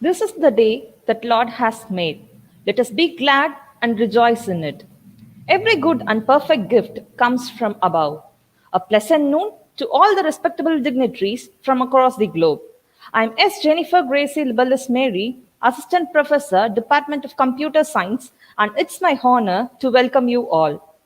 This is the day that Lord has made. Let us be glad and rejoice in it. Every good and perfect gift comes from above. A pleasant noon to all the respectable dignitaries from across the globe. I am S. Jennifer Gracie Libellis Mary, Assistant Professor, Department of Computer Science, and it's my honor to welcome you all.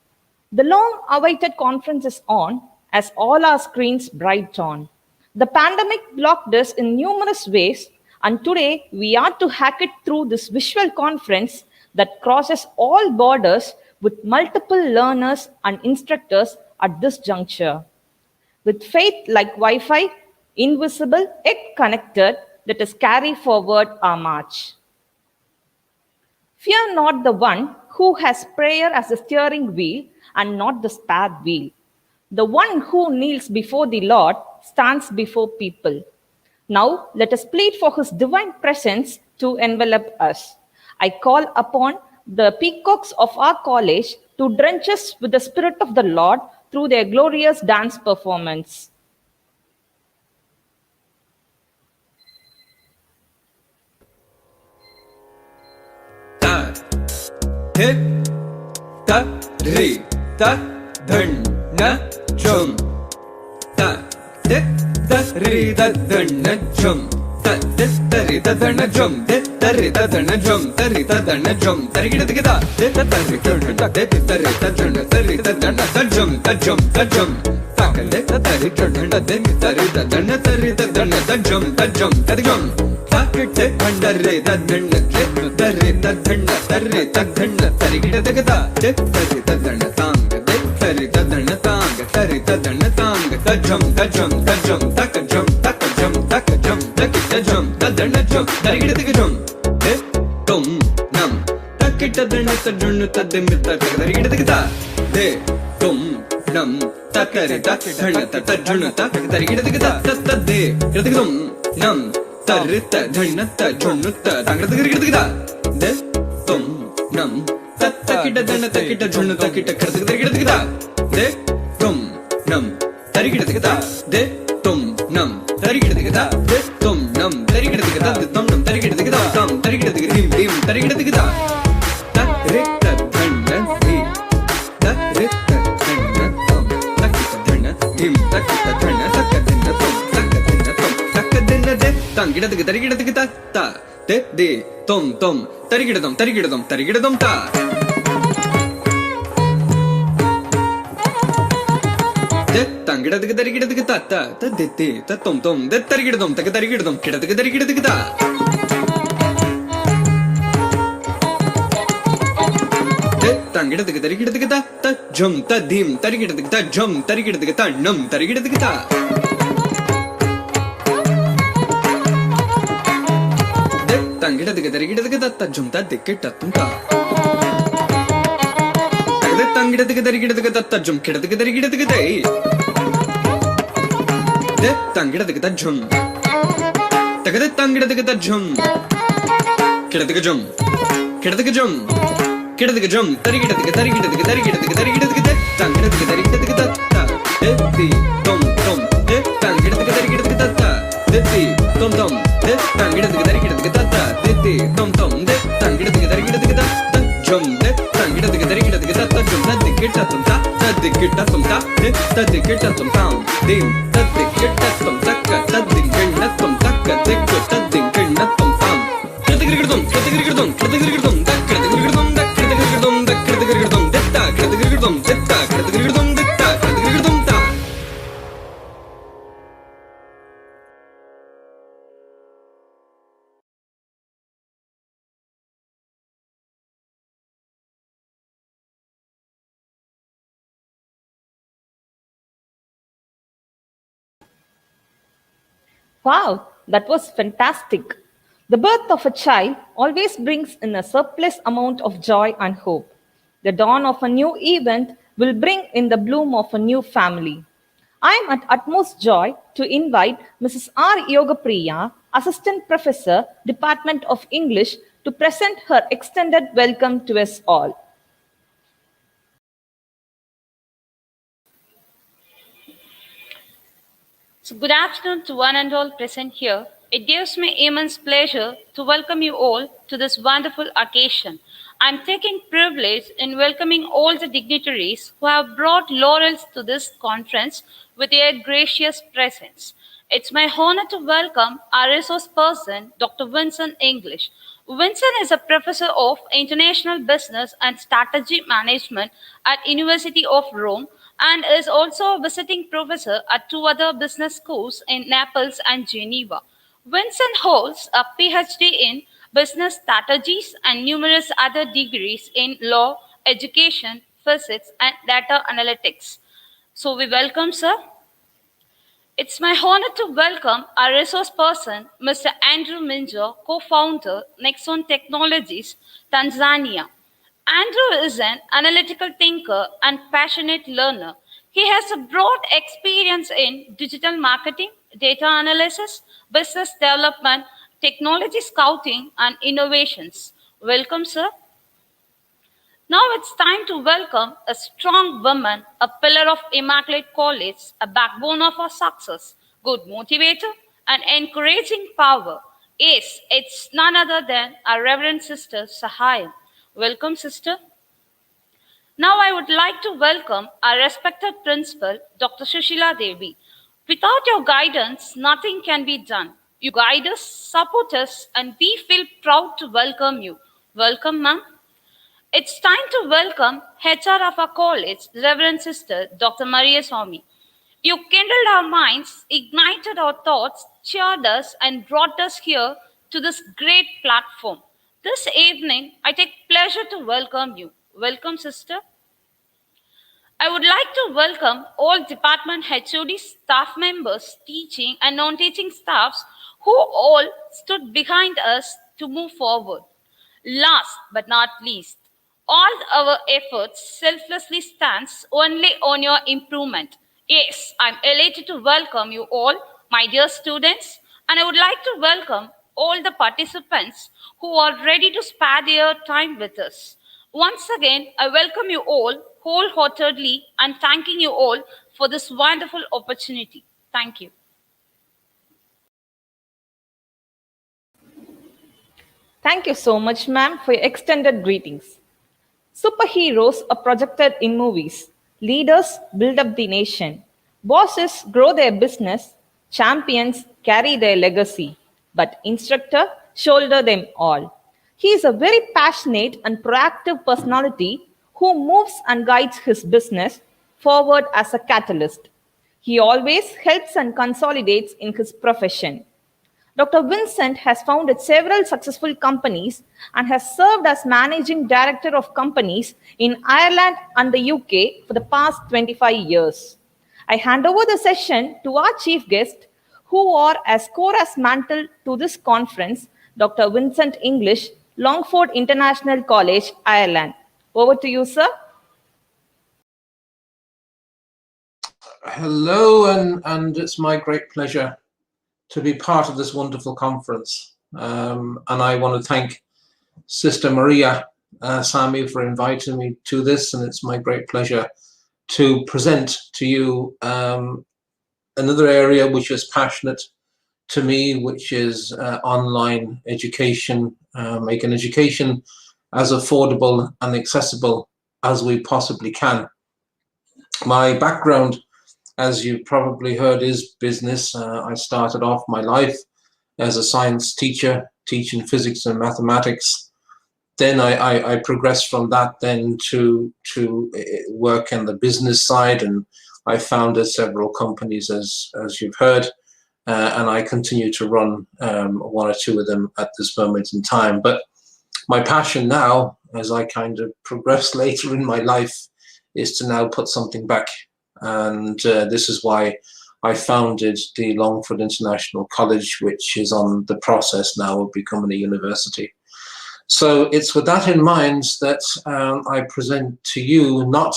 The long awaited conference is on as all our screens bright on. The pandemic blocked us in numerous ways, and today we are to hack it through this visual conference that crosses all borders with multiple learners and instructors at this juncture. With faith like Wi Fi, invisible yet connected, let us carry forward our march. Fear not the one who has prayer as the steering wheel and not the spare wheel. The one who kneels before the Lord stands before people. Now let us plead for his divine presence to envelop us. I call upon the peacocks of our college to drench us with the Spirit of the Lord through their glorious dance performance. Hit ta re ta dhan na chum ta hit ta re ta dhan na chum ta hit ta re ta dhan na chum hit ta re ta dhan na chum ta re ta dhan na chum ta re ta ta hit ta re ta dhan ta hit ta re ta dhan ta re ta dhan ta chum ta chum ta chum ta ka le ta re ta dhan ta hit ta re ta dhan ta re ta dhan ta chum ta chum ta chum Takte pandare da dhanna tare da dhanna tare da dhanna tare gida dagda de tare da dhanna tang de tare da dhanna tang tare da dhanna tang da jum tak jum tak jum da dhanna jum tare gida dagda jum de tum nam takita dhanna ta dhanna ta de mitta tare gida dagda de tum nam takare da dhanna ta dhanna ta tare gida dagda ta de gida dagdum nam Tarita dhanata junutta tangrata girgida de tum nam tattakita dhanata kita junutta kita karta girgida de tum nam tarigida de tum nam tarigida de tum nam tarigida de tum nam tarigida tam tarigida him him tarigida tarita dhanati tarita dhanatam takita dhana him takita dhana takadinna tum takadinna de Tangidadika tarigidadika ta ta de de tom tom tarigidadum ta de tangidadika tarigidadika ta ta de de ta tom tom de tarigidadum ta tarigidadum kidadika tarigidadika ta de tangidadika tarigidadika ta ta jum ta dim tarigidadika ta jum tarigidadika ta nam tarigidadika ta Tangidadika tarigidadika ta jumta dikita tumta Tagde tangidadika tarigidadika ta jum kidadika tarigidadika dai De tangidadika ta jum Tagde tangidadika ta jum Kidadika jum Kidadika jum Kidadika jum tarigidadika de tangidadika tarigidadika ta de ti tom tom de tangidadika tarigidadika ta de ti tom tom de tangidadika tarigidadika ta Diti tom tom de tangidadika tarigidadika ta jum de tangidadika tarigidadika ta jum ta dikita tum ta dikita tum ta de ta dikita tum tam dim ta dikita tum ta ka ta dikita tum ta ka dikita ta dikita tum tam kritigirgidum da kritigirgidum da kritigirgidum da kritigirgidum da kritigirgidum da kritigirgidum de ta kritigirgidum de ta kritigirgidum de ta kritigirgidum ta Wow, that was fantastic. The birth of a child always brings in a surplus amount of joy and hope. The dawn of a new event will bring in the bloom of a new family. I am at utmost joy to invite Mrs. R. Yogapriya, Assistant Professor, Department of English, to present her extended welcome to us all. So good afternoon to one and all present here. It gives me immense pleasure to welcome you all to this wonderful occasion. I'm taking privilege in welcoming all the dignitaries who have brought laurels to this conference with their gracious presence. It's my honor to welcome our resource person, Dr. Vincent English. Vincent is a professor of international business and strategy management at University of Rome and is also a visiting professor at two other business schools in Naples and Geneva. Vincent holds a PhD in business strategies and numerous other degrees in law, education, physics, and data analytics. So we welcome, sir. It's my honor to welcome our resource person, Mr. Andrew Minjo, co-founder, Nexon Technologies, Tanzania. Andrew is an analytical thinker and passionate learner. He has a broad experience in digital marketing, data analysis, business development, technology scouting, and innovations. Welcome, sir. Now it's time to welcome a strong woman, a pillar of Immaculate College, a backbone of our success, good motivator, and encouraging power. Yes, it's none other than our Reverend Sister Sahaya. Welcome, Sister. Now I would like to welcome our respected principal, Dr. Sushila Devi. Without your guidance, nothing can be done. You guide us, support us, and we feel proud to welcome you. Welcome, ma'am. It's time to welcome HR of our college, Reverend Sister Dr. Maria Swami. You kindled our minds, ignited our thoughts, cheered us, and brought us here to this great platform. This evening, I take pleasure to welcome you. Welcome, Sister. I would like to welcome all department HODs, staff members, teaching and non-teaching staffs who all stood behind us to move forward. Last but not least, all our efforts selflessly stands only on your improvement. Yes, I'm elated to welcome you all, my dear students, and I would like to welcome all the participants who are ready to spare their time with us. Once again, I welcome you all wholeheartedly and thanking you all for this wonderful opportunity. Thank you. Thank you so much, ma'am, for your extended greetings. Superheroes are projected in movies. Leaders build up the nation. Bosses grow their business. Champions carry their legacy. But instructor shoulder them all. He is a very passionate and proactive personality who moves and guides his business forward as a catalyst. He always helps and consolidates in his profession. Dr. Vincent has founded several successful companies and has served as managing director of companies in Ireland and the UK for the past 25 years. I hand over the session to our chief guest, who are as core as mantle to this conference, Dr. Vincent English, Longford International College, Ireland. Over to you, sir. Hello, and it's my great pleasure to be part of this wonderful conference. And I want to thank Sister Maria Sami for inviting me to this, and it's my great pleasure to present to you another area which is passionate to me, which is online education, making education as affordable and accessible as we possibly can. My background, as you probably heard, is business. I started off my life as a science teacher, teaching physics and mathematics. Then I progressed from that then to work on the business side, and I founded several companies, as you've heard, and I continue to run one or two of them at this moment in time. But my passion now, as I kind of progress later in my life, is to now put something back. And this is why I founded the Longford International College, which is on the process now of becoming a university. So it's with that in mind that I present to you not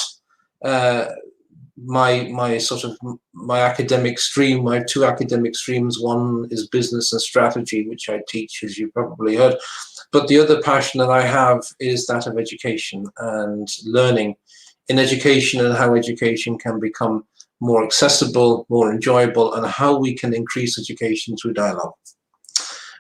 my sort of my academic stream. I have two academic streams. One is business and strategy, which I teach, as you probably heard. But the other passion that I have is that of education and learning in education, and how education can become more accessible, more enjoyable, and how we can increase education through dialogue.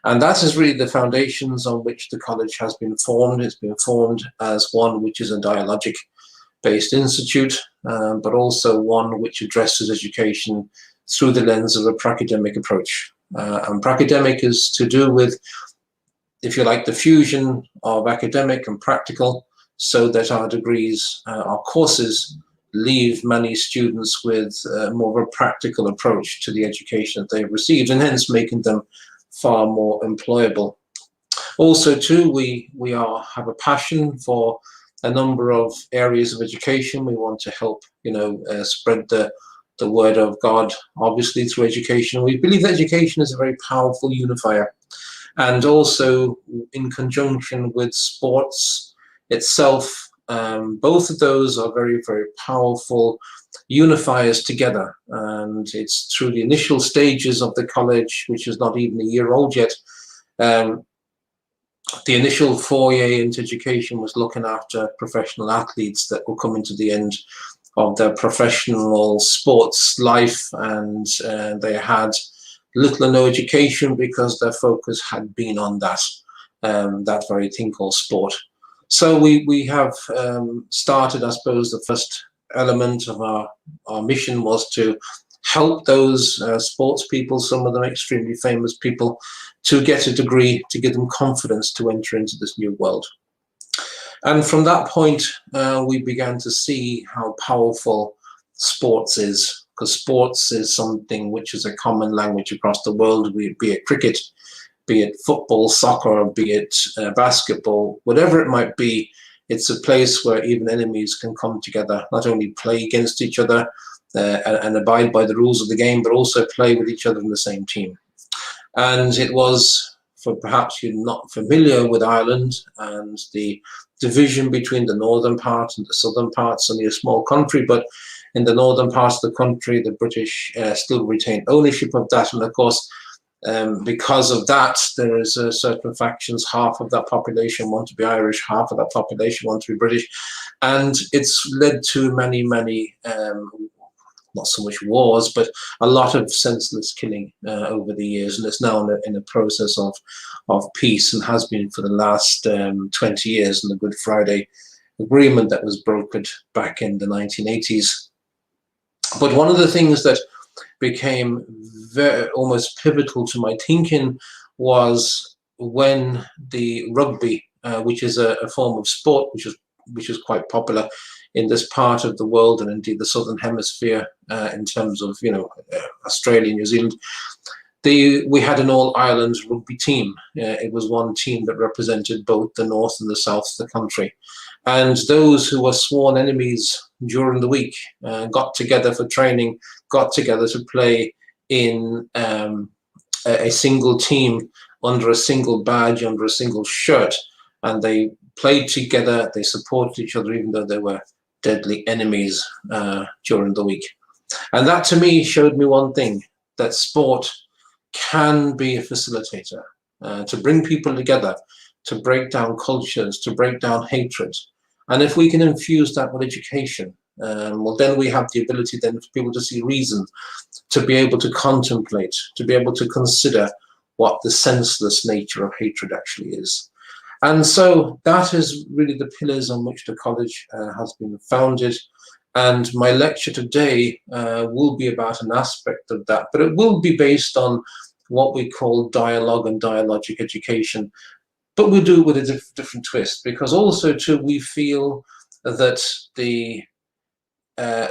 And that is really the foundations on which the college has been formed. It's been formed as one which is a dialogic-based institute, but also one which addresses education through the lens of a pracademic approach. And pracademic is to do with, if you like, the fusion of academic and practical, so that our degrees, our courses, leave many students with more of a practical approach to the education that they've received, and hence making them far more employable. Also, too, we have a passion for a number of areas of education. We want to help, spread the word of God, obviously, through education. We believe that education is a very powerful unifier, and also in conjunction with sports itself. Both of those are very, very powerful unifiers together, and it's through the initial stages of the college, which is not even a year old yet. The initial foray into education was looking after professional athletes that were coming to the end of their professional sports life, and they had little or no education because their focus had been on that very thing called sport. So we have started, I suppose, the first element of our mission was to help those sports people, some of them extremely famous people, to get a degree, to give them confidence to enter into this new world. And from that point, we began to see how powerful sports is, because sports is something which is a common language across the world, be it cricket, be it football, soccer, be it basketball, whatever it might be. It's a place where even enemies can come together, not only play against each other and abide by the rules of the game, but also play with each other in the same team. And it was, for perhaps you're not familiar with Ireland and the division between the northern part and the southern parts, only a small country, but in the northern parts of the country, the British still retain ownership of that. And of course, because of that, there is certain factions, half of that population want to be Irish, half of that population want to be British. And it's led to many, not so much wars, but a lot of senseless killing over the years. And it's now in a process of peace, and has been for the last 20 years, in the Good Friday Agreement that was brokered back in the 1980s. But one of the things that became almost pivotal to my thinking was when the rugby, which is a form of sport which is quite popular in this part of the world, and indeed the southern hemisphere, in terms of Australia, New Zealand, we had an all-Ireland rugby team. It was one team that represented both the north and the south of the country. And those who were sworn enemies during the week got together for training, got together to play in a single team, under a single badge, under a single shirt. And they played together, they supported each other, even though they were deadly enemies during the week. And that, to me, showed me one thing, that sport can be a facilitator to bring people together, to break down cultures, to break down hatred. And if we can infuse that with education, well, then we have the ability then for people to see reason, to be able to contemplate, to be able to consider what the senseless nature of hatred actually is. And so that is really the pillars on which the college has been founded. And my lecture today will be about an aspect of that, but it will be based on what we call dialogue and dialogic education. But we'll do it with a different twist, because also too we feel that the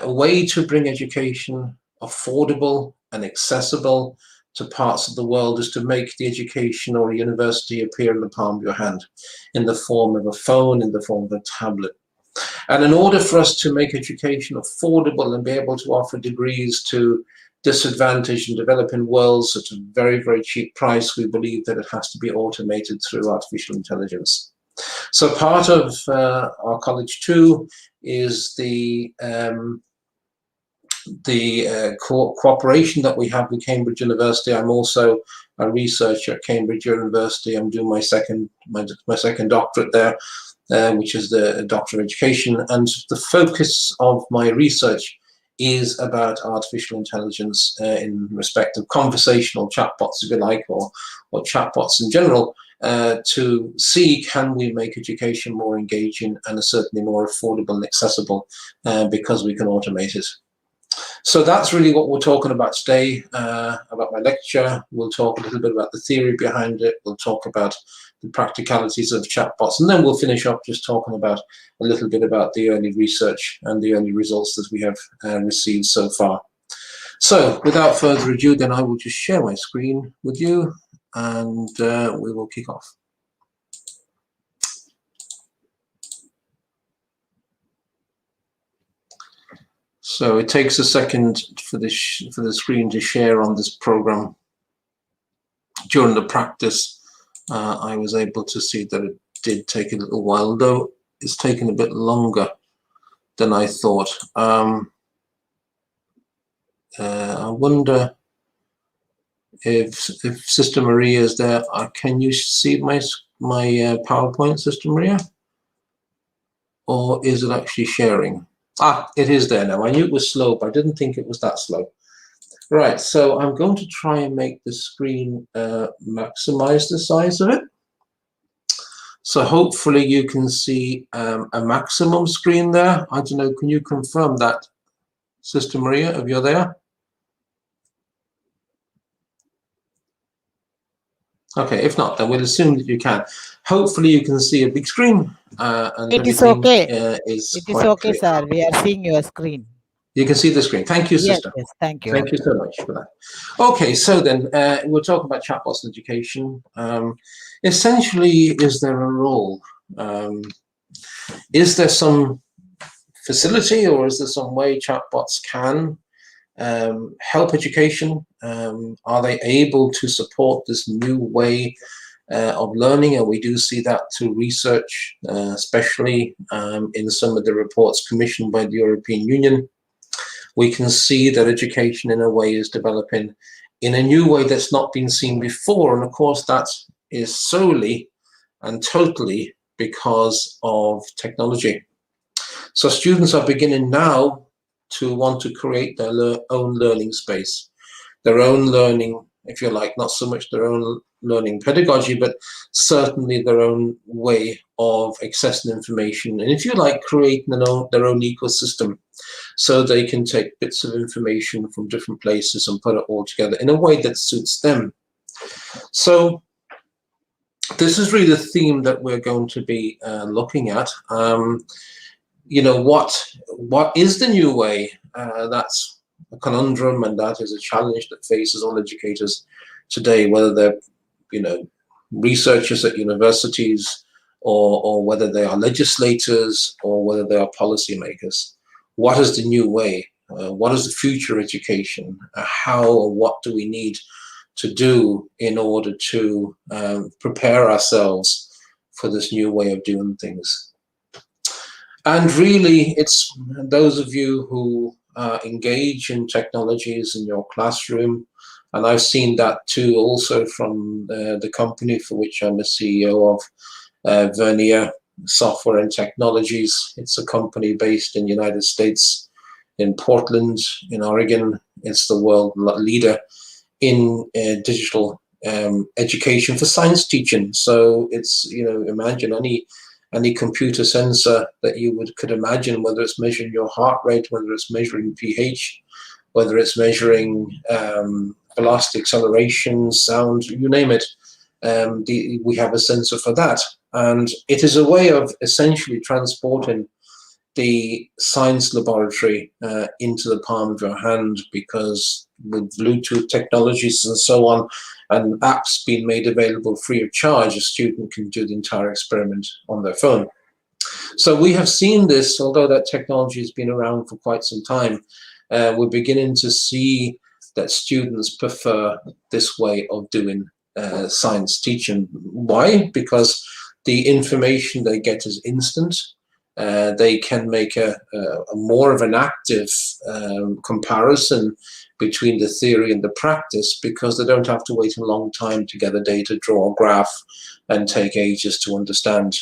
way to bring education affordable and accessible to parts of the world is to make the education or a university appear in the palm of your hand, in the form of a phone, in the form of a tablet. And in order for us to make education affordable and be able to offer degrees to disadvantaged and developing worlds at a very, very cheap price, we believe that it has to be automated through artificial intelligence. So part of our college too is the cooperation that we have with Cambridge University. I'm also a researcher at Cambridge University. I'm doing my second doctorate there, which is the Doctor of Education. And the focus of my research is about artificial intelligence in respect of conversational chatbots, if you like, or chatbots in general, to see, can we make education more engaging and certainly more affordable and accessible because we can automate it. So that's really what we're talking about today, about my lecture. We'll talk a little bit about the theory behind it. We'll talk about the practicalities of chatbots, and then we'll finish up just talking about a little bit about the early research and the early results that we have received so far. So without further ado, then I will just share my screen with you, and we will kick off. So it takes a second for the screen to share on this program. During the practice, I was able to see that it did take a little while, though it's taken a bit longer than I thought. I wonder if Sister Maria is there. Can you see my PowerPoint, Sister Maria? Or is it actually sharing? Ah, it is there now. I knew it was slow, but I didn't think it was that slow. Right, so I'm going to try and make the screen maximize the size of it. So hopefully you can see a maximum screen there. I don't know, can you confirm that, Sister Maria, if you're there? Okay, if not, then we'll assume that you can. Hopefully you can see a big screen. And it is everything okay. Is it is quite okay, clear. sir. We are seeing your screen. You can see the screen. Thank you, Yes, Sister. yes, thank you. Thank you so much for that. Okay, so then we'll talk about chatbots in education. Essentially, is there a role? Is there some facility, or is there some way chatbots can help education? Are they able to support this new way of learning? And we do see that through research, especially in some of the reports commissioned by the European Union. We can see that education in a way is developing in a new way that's not been seen before. And of course, that is solely and totally because of technology. So students are beginning now to want to create their own learning space, their own learning, if you like, not so much their own learning pedagogy, but certainly their own way of accessing information. And if you like, creating their own ecosystem, so they can take bits of information from different places and put it all together in a way that suits them. So this is really the theme that we're going to be looking at. You know, what is the new way? That's a conundrum, and that is a challenge that faces all educators today, whether they're, you know, researchers at universities, or whether they are legislators, or whether they are policymakers. What is the new way? What is the future education? How or what do we need to do in order to prepare ourselves for this new way of doing things? And really, it's those of you who engage in technologies in your classroom, and I've seen that too also from the company for which I'm a CEO of, Vernier Software and Technologies. It's a company based in the United States, in Portland, in Oregon. It's the world leader in digital education for science teaching. So it's, you know, imagine any computer sensor that you could imagine, whether it's measuring your heart rate, whether it's measuring pH, whether it's measuring velocity, acceleration, sound, you name it. We have a sensor for that. And it is a way of essentially transporting the science laboratory into the palm of your hand, because with Bluetooth technologies and so on, and apps being made available free of charge, a student can do the entire experiment on their phone. So we have seen this, although that technology has been around for quite some time, we're beginning to see that students prefer this way of doing science teaching. Why? Because the information they get is instant. They can make a more of an active comparison between the theory and the practice, because they don't have to wait a long time to get the data, draw a graph, and take ages to understand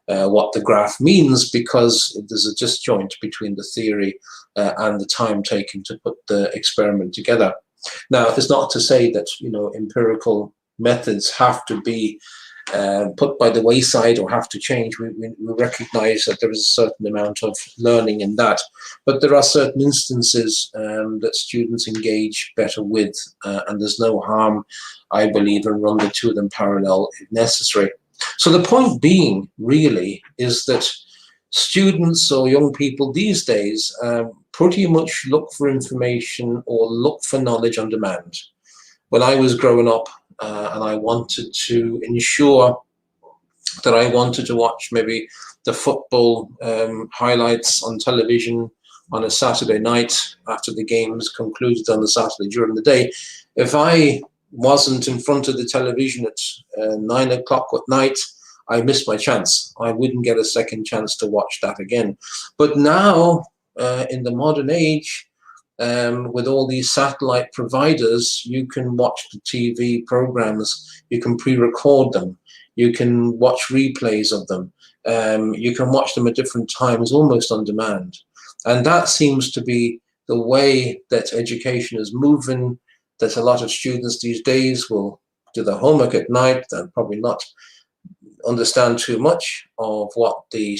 what the graph means, because there's a disjoint between the theory and the time taken to put the experiment together. Now, it's not to say that, you know, empirical methods have to be put by the wayside or have to change. We recognize that there is a certain amount of learning in that, but there are certain instances that students engage better with, and there's no harm, I believe, in run the two of them parallel if necessary. So the point being, really, is that students or young people these days pretty much look for information or look for knowledge on demand. When I was growing up and I wanted to ensure that I wanted to watch maybe the football highlights on television on a Saturday night after the games concluded on the Saturday during the day, if I wasn't in front of the television at 9 o'clock at night, I missed my chance. I wouldn't get a second chance to watch that again. But now, in the modern age, with all these satellite providers, you can watch the TV programs, you can pre-record them, you can watch replays of them, you can watch them at different times, almost on demand. And that seems to be the way that education is moving, that a lot of students these days will do their homework at night and probably not understand too much of what the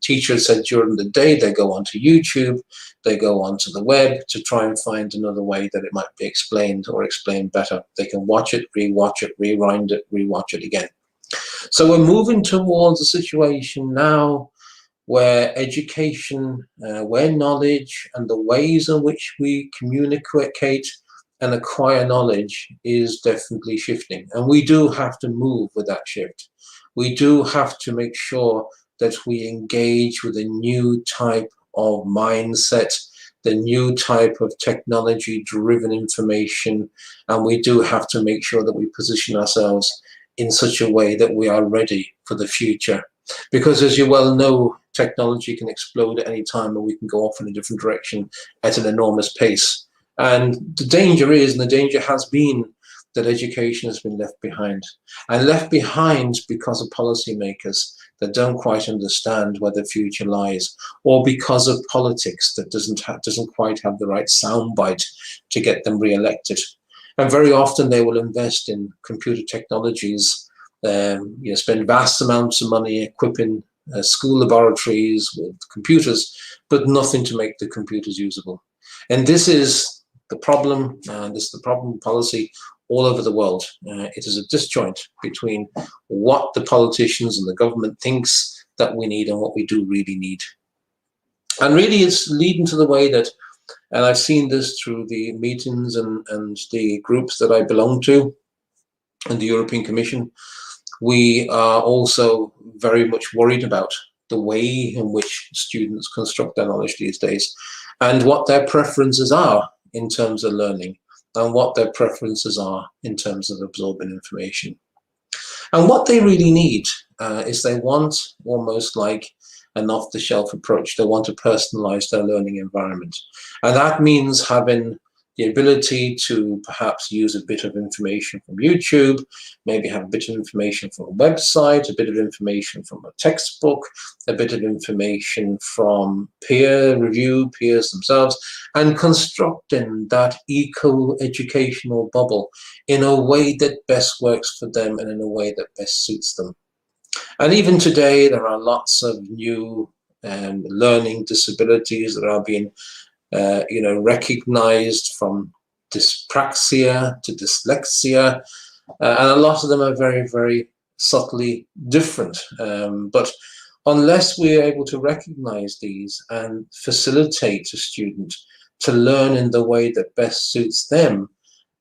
teacher said during the day. They go onto YouTube, they go onto the web to try and find another way that it might be explained or explained better. They can watch it, rewind it, rewatch it again. So we're moving towards a situation now where education, where knowledge and the ways in which we communicate and acquire knowledge is definitely shifting. And we do have to move with that shift. We do have to make sure that we engage with a new type of mindset, the new type of technology-driven information, and we do have to make sure that we position ourselves in such a way that we are ready for the future. Because as you well know, technology can explode at any time and we can go off in a different direction at an enormous pace. And the danger is, and the danger has been, that education has been left behind. And left behind because of policymakers that don't quite understand where the future lies, or because of politics that doesn't quite have the right soundbite to get them re-elected. And very often they will invest in computer technologies, spend vast amounts of money equipping school laboratories with computers, but nothing to make the computers usable. And this is the problem, and this is the problem with policy all over the world. It is a disjoint between what the politicians and the government thinks that we need and what we do really need. And really it's leading to the way that, and I've seen this through the meetings and the groups that I belong to and the European Commission, we are also very much worried about the way in which students construct their knowledge these days and what their preferences are in terms of learning and what their preferences are in terms of absorbing information. And what they really need is they want almost like an off-the-shelf approach. They want to personalize their learning environment. And that means having the ability to perhaps use a bit of information from YouTube, maybe have a bit of information from a website, a bit of information from a textbook, a bit of information from peer review, peers themselves, and constructing that eco-educational bubble in a way that best works for them and in a way that best suits them. And even today, there are lots of new learning disabilities that are being recognized, from dyspraxia to dyslexia, and a lot of them are very, very subtly different. But unless we're able to recognize these and facilitate a student to learn in the way that best suits them,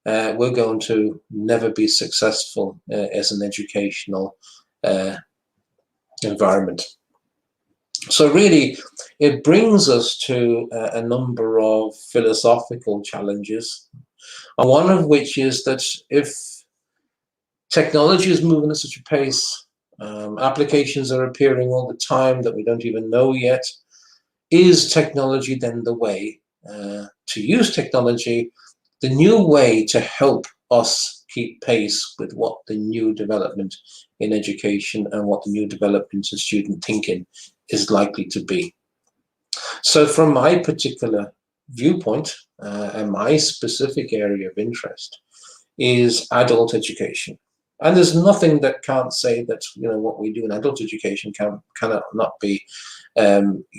we're going to never be successful as an educational environment. So really, it brings us to a number of philosophical challenges, and one of which is that if technology is moving at such a pace, applications are appearing all the time that we don't even know yet, is technology then the way to use technology, the new way to help us keep pace with what the new development in education and what the new development in student thinking is likely to be. So from my particular viewpoint and my specific area of interest is adult education. And there's nothing that can't say that, you know, what we do in adult education cannot not be,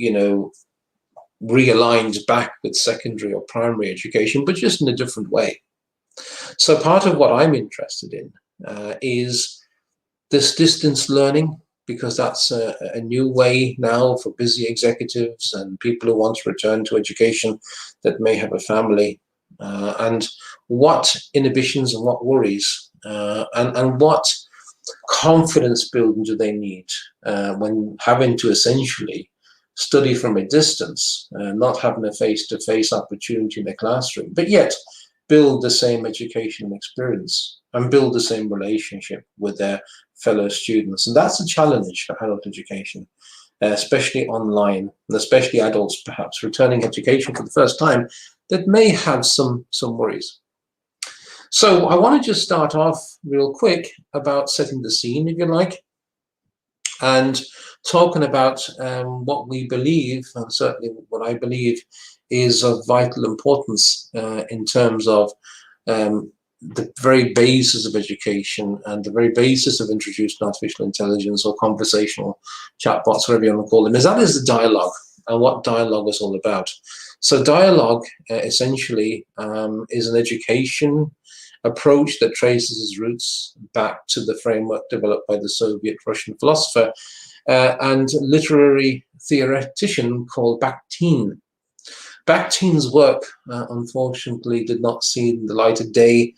you know, realigned back with secondary or primary education, but just in a different way. So part of what I'm interested in is this distance learning, because that's a new way now for busy executives and people who want to return to education that may have a family, and what inhibitions and what worries and what confidence building do they need when having to essentially study from a distance, not having a face-to-face opportunity in the classroom, but yet build the same educational experience and build the same relationship with their fellow students. And that's a challenge for adult education, especially online, and especially adults perhaps returning education for the first time that may have some worries. So I want to just start off real quick about setting the scene, if you like, and talking about what we believe, and certainly what I believe is of vital importance in terms of the very basis of education and the very basis of introduced artificial intelligence or conversational chatbots, whatever you want to call them, is the dialogue and what dialogue is all about. So dialogue essentially is an education approach that traces its roots back to the framework developed by the Soviet Russian philosopher and literary theoretician called Bakhtin. Bakhtin's work, unfortunately, did not see the light of day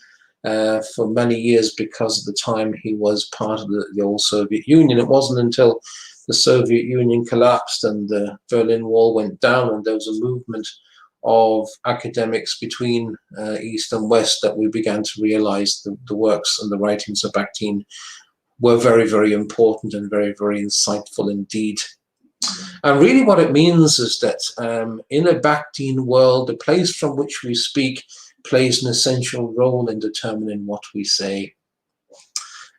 for many years because of the time he was part of the old Soviet Union. It wasn't until the Soviet Union collapsed and the Berlin Wall went down and there was a movement of academics between East and West that we began to realize the works and the writings of Bakhtin were very, very important and very, very insightful indeed. And really what it means is that in a Bakhtin world, the place from which we speak plays an essential role in determining what we say.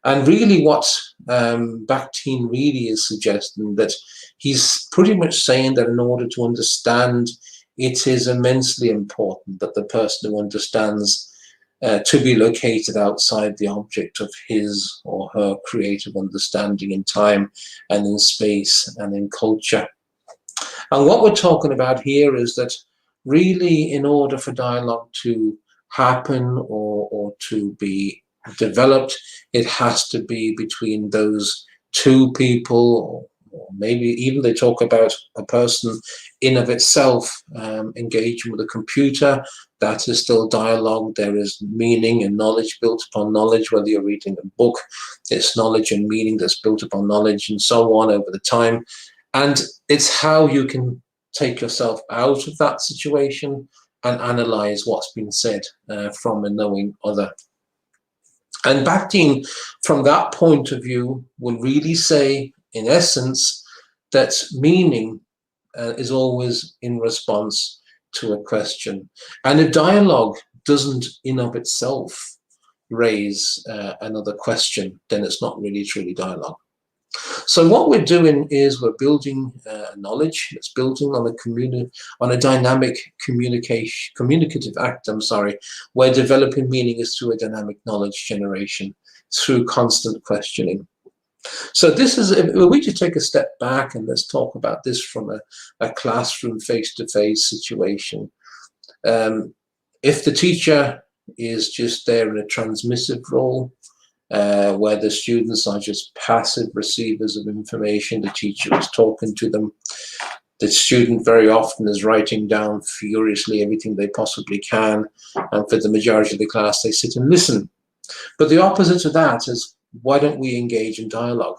And really what Bakhtin really is suggesting, that he's pretty much saying that in order to understand, it is immensely important that the person who understands to be located outside the object of his or her creative understanding in time and in space and in culture. And what we're talking about here is that really in order for dialogue to happen or to be developed, it has to be between those two people, or maybe even they talk about a person in of itself engaging with a computer. That is still dialogue. There is meaning and knowledge built upon knowledge, whether you're reading a book, it's knowledge and meaning that's built upon knowledge and so on over the time. And it's how you can take yourself out of that situation and analyze what's been said from a knowing other. And Bakhtin, from that point of view, will really say, in essence, that meaning is always in response to a question. And if dialogue doesn't in of itself raise another question, then it's not really truly dialogue. So what we're doing is we're building knowledge. It's building on a dynamic communicative act. Where developing meaning is through a dynamic knowledge generation, through constant questioning. So this is, if we just take a step back and let's talk about this from a classroom face-to-face situation. If the teacher is just there in a transmissive role, where the students are just passive receivers of information, the teacher is talking to them. The student very often is writing down furiously everything they possibly can, and for the majority of the class they sit and listen. But the opposite of that is, why don't we engage in dialogue?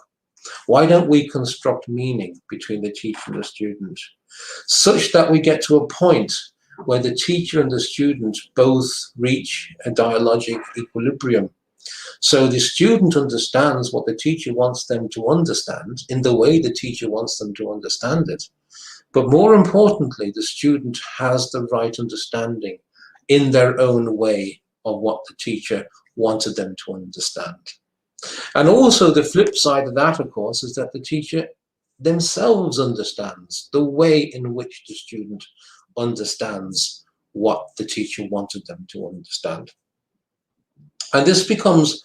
Why don't we construct meaning between the teacher and the student, such that we get to a point where the teacher and the student both reach a dialogic equilibrium? So the student understands what the teacher wants them to understand in the way the teacher wants them to understand it. But more importantly, the student has the right understanding in their own way, of what the teacher wanted them to understand. And also the flip side of that, of course, is that the teacher themselves understands the way in which the student understands what the teacher wanted them to understand. And this becomes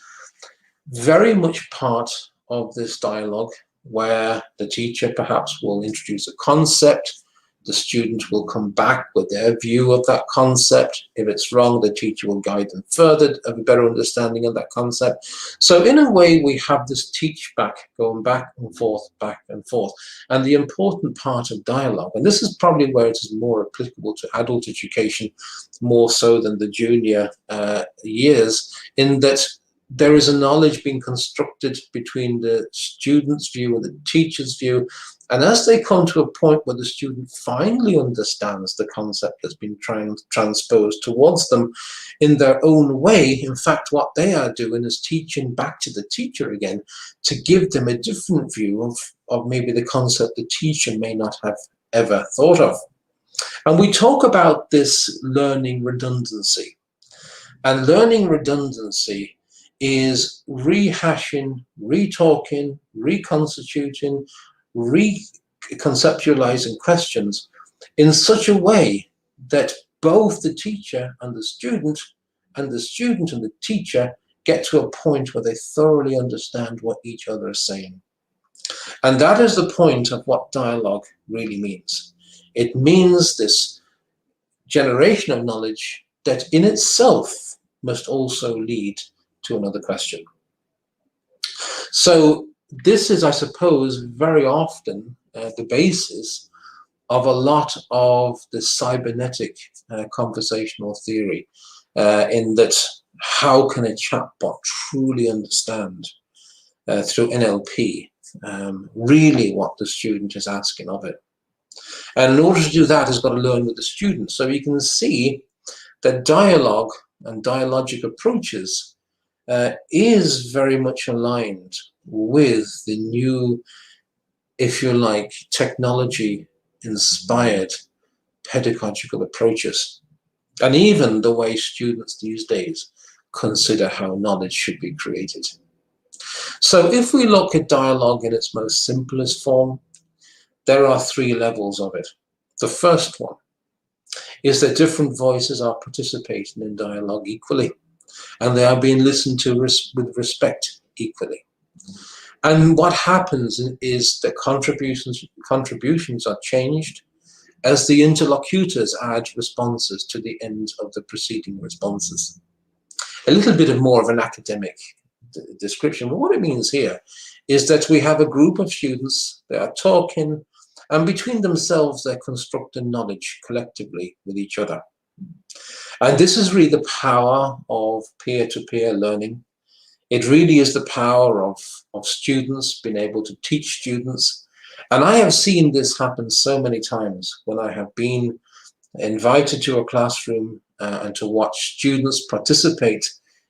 very much part of this dialogue, where the teacher perhaps will introduce a concept, the student will come back with their view of that concept. If it's wrong, the teacher will guide them further to have a better understanding of that concept. So in a way, we have this teach back, going back and forth, back and forth. And the important part of dialogue, and this is probably where it is more applicable to adult education, more so than the junior years, in that there is a knowledge being constructed between the student's view and the teacher's view. And as they come to a point where the student finally understands the concept that's been transposed towards them in their own way, in fact, what they are doing is teaching back to the teacher again to give them a different view of maybe the concept the teacher may not have ever thought of. And we talk about this learning redundancy. And learning redundancy is rehashing, retalking, reconstituting, reconceptualizing questions in such a way that both the teacher and the student and the teacher get to a point where they thoroughly understand what each other is saying. And that is the point of what dialogue really means. It means this generation of knowledge that in itself must also lead to another question. So this is, I suppose, very often the basis of a lot of the cybernetic conversational theory, in that how can a chatbot truly understand through NLP really what the student is asking of it. And in order to do that, it's got to learn with the student. So you can see that dialogue and dialogic approaches is very much aligned with the new, if you like, technology-inspired pedagogical approaches, and even the way students these days consider how knowledge should be created. So if we look at dialogue in its most simplest form, there are 3 levels of it. The first one is that different voices are participating in dialogue equally, and they are being listened to with respect equally. And what happens is that contributions are changed as the interlocutors add responses to the end of the preceding responses. A little bit more of an academic description, but what it means here is that we have a group of students, they are talking, and between themselves they're constructing knowledge collectively with each other. And this is really the power of peer-to-peer learning. It really is the power of students being able to teach students. And I have seen this happen so many times when I have been invited to a classroom and to watch students participate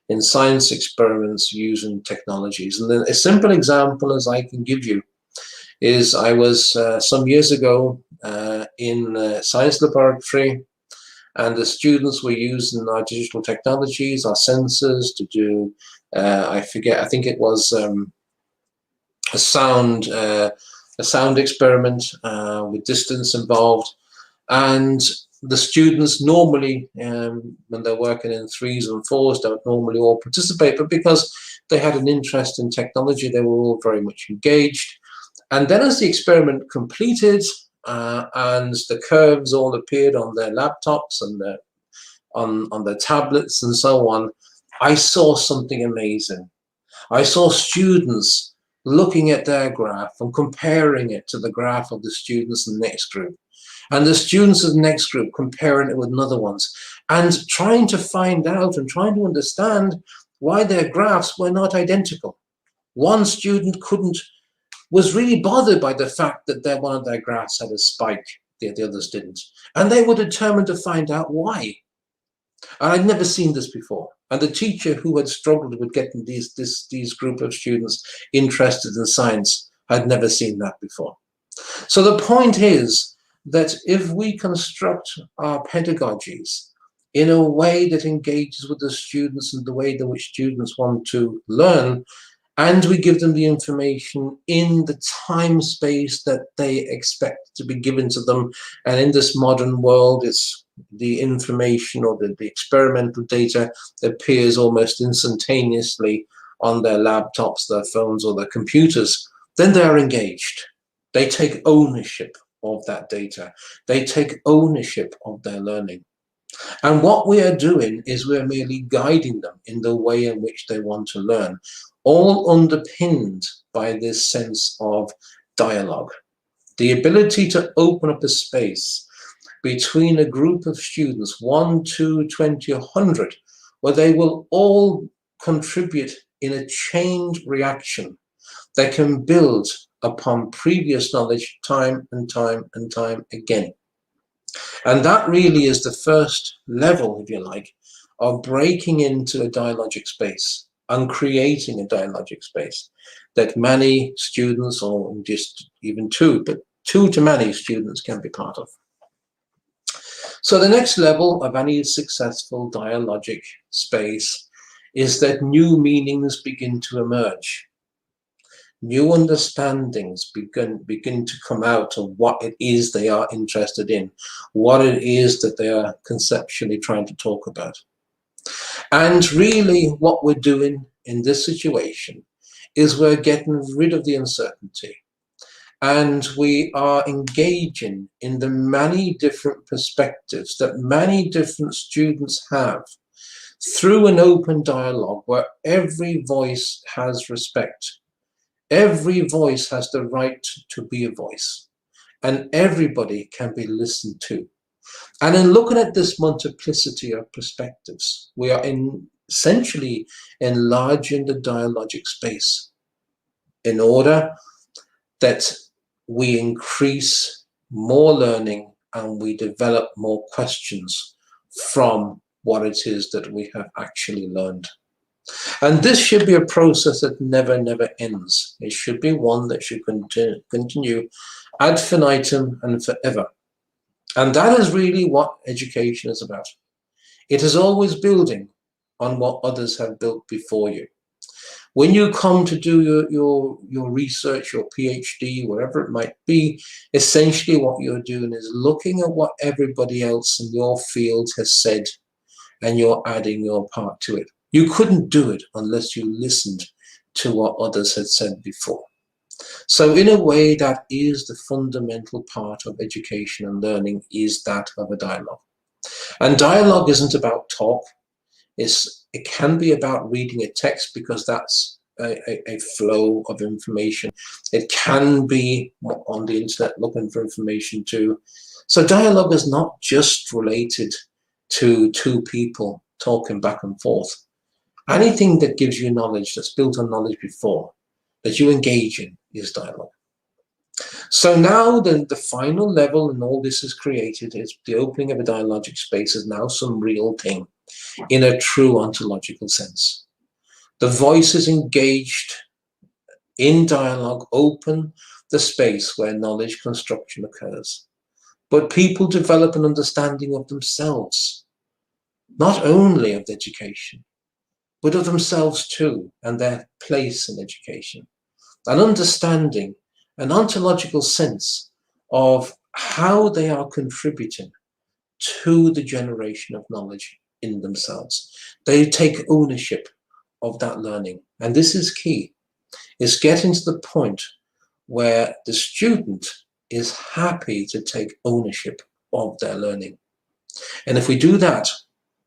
in science experiments using technologies. And then a simple example as I can give you is I was some years ago in a science laboratory, and the students were using our digital technologies, our sensors, to do, I think it was a sound experiment with distance involved. And the students normally, when they're working in 3s and 4s, don't normally all participate, but because they had an interest in technology, they were all very much engaged. And then as the experiment completed, and the curves all appeared on their laptops and on their tablets and so on, I saw something amazing. I saw students looking at their graph and comparing it to the graph of the students in the next group, and the students in the next group comparing it with another ones, and trying to find out and trying to understand why their graphs were not identical. One student was really bothered by the fact that one of their graphs had a spike, the others didn't. And they were determined to find out why. And I'd never seen this before. And the teacher who had struggled with getting these group of students interested in science had never seen that before. So the point is that if we construct our pedagogies in a way that engages with the students and the way in which students want to learn, and we give them the information in the time space that they expect to be given to them. And in this modern world, it's the information or the experimental data that appears almost instantaneously on their laptops, their phones, or their computers. Then they're engaged. They take ownership of that data. They take ownership of their learning. And what we are doing is we're merely guiding them in the way in which they want to learn, all underpinned by this sense of dialogue. The ability to open up a space between a group of students, 1, 2, 20, 100, where they will all contribute in a chained reaction that can build upon previous knowledge time and time and time again. And that really is the first level, if you like, of breaking into a dialogic space and creating a dialogic space that many students, or just even two, but two to many students can be part of. So the next level of any successful dialogic space is that new meanings begin to emerge. New understandings begin to come out of what it is they are interested in, what it is that they are conceptually trying to talk about. And really what we're doing in this situation is we're getting rid of the uncertainty, and we are engaging in the many different perspectives that many different students have through an open dialogue where every voice has respect. Every voice has the right to be a voice, and everybody can be listened to. And in looking at this multiplicity of perspectives, we are essentially enlarging the dialogic space in order that we increase more learning and we develop more questions from what it is that we have actually learned. And this should be a process that never ends. It should be one that should continue ad infinitum and forever. And that is really what education is about. It is always building on what others have built before you. When you come to do your research, your PhD, whatever it might be, essentially what you're doing is looking at what everybody else in your field has said, and you're adding your part to it. You couldn't do it unless you listened to what others had said before. So in a way, that is the fundamental part of education and learning, is that of a dialogue. And dialogue isn't about talk. It can be about reading a text, because that's a flow of information. It can be on the internet looking for information too. So dialogue is not just related to two people talking back and forth. Anything that gives you knowledge, that's built on knowledge before, that you engage in, is dialogue. So now the final level, and all this is created, is the opening of a dialogic space is now some real thing in a true ontological sense. The voices engaged in dialogue open the space where knowledge construction occurs. But people develop an understanding of themselves, not only of the education, but of themselves too, and their place in education. An understanding, an ontological sense of how they are contributing to the generation of knowledge in themselves. They take ownership of that learning. And this is key, is getting to the point where the student is happy to take ownership of their learning. And if we do that,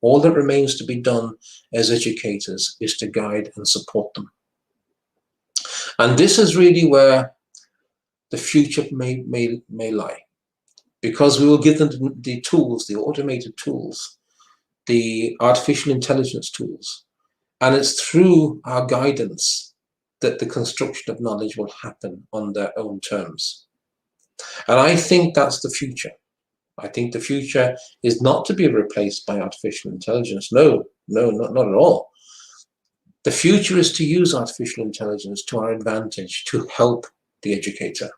all that remains to be done as educators is to guide and support them. And this is really where the future may lie, because we will give them the tools, the automated tools, the artificial intelligence tools, and it's through our guidance that the construction of knowledge will happen on their own terms. And I think that's the future. I think the future is not to be replaced by artificial intelligence. No, not at all. The future is to use artificial intelligence to our advantage, to help the educator.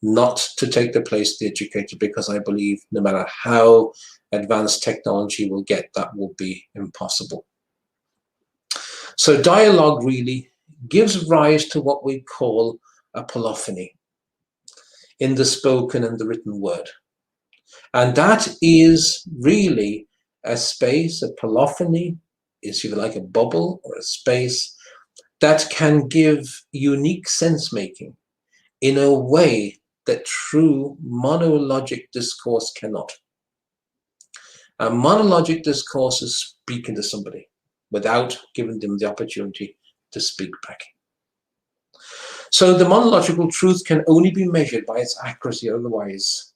not to take the place of the educator, because I believe no matter how advanced technology will get, that will be impossible. So dialogue really gives rise to what we call a polyphony in the spoken and the written word. And that is really a space, a polyphony, is, if you like, a bubble or a space that can give unique sense-making in a way that true monologic discourse cannot. A monologic discourse is speaking to somebody without giving them the opportunity to speak back. So the monological truth can only be measured by its accuracy, otherwise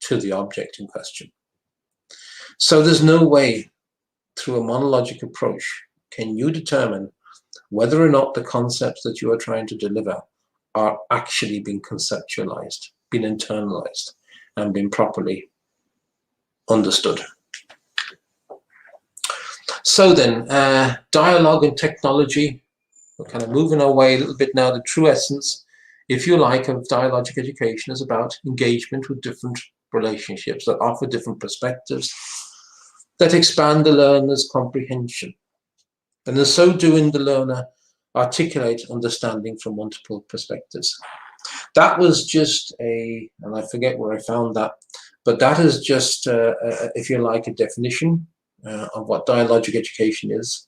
to the object in question. So there's no way through a monologic approach can you determine whether or not the concepts that you are trying to deliver are actually being conceptualized, being internalized, and being properly understood. So then, dialogue and technology, we're kind of moving our way a little bit now. The true essence, if you like, of dialogic education is about engagement with different relationships that offer different perspectives, that expand the learner's comprehension. And in so doing, the learner articulate understanding from multiple perspectives. That was just and I forget where I found that, but that is just, if you like, a definition of what dialogic education is.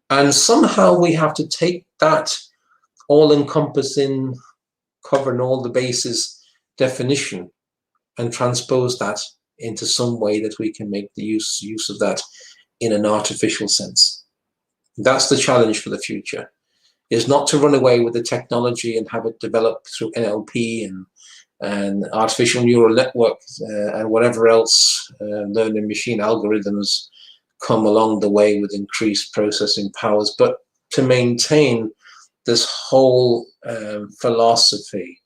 And somehow we have to take that all-encompassing, covering all the bases definition and transpose that into some way that we can make the use of that in an artificial sense. That's the challenge for the future, is not to run away with the technology and have it develop through NLP and artificial neural networks and whatever else learning machine algorithms come along the way with increased processing powers, but to maintain this whole philosophy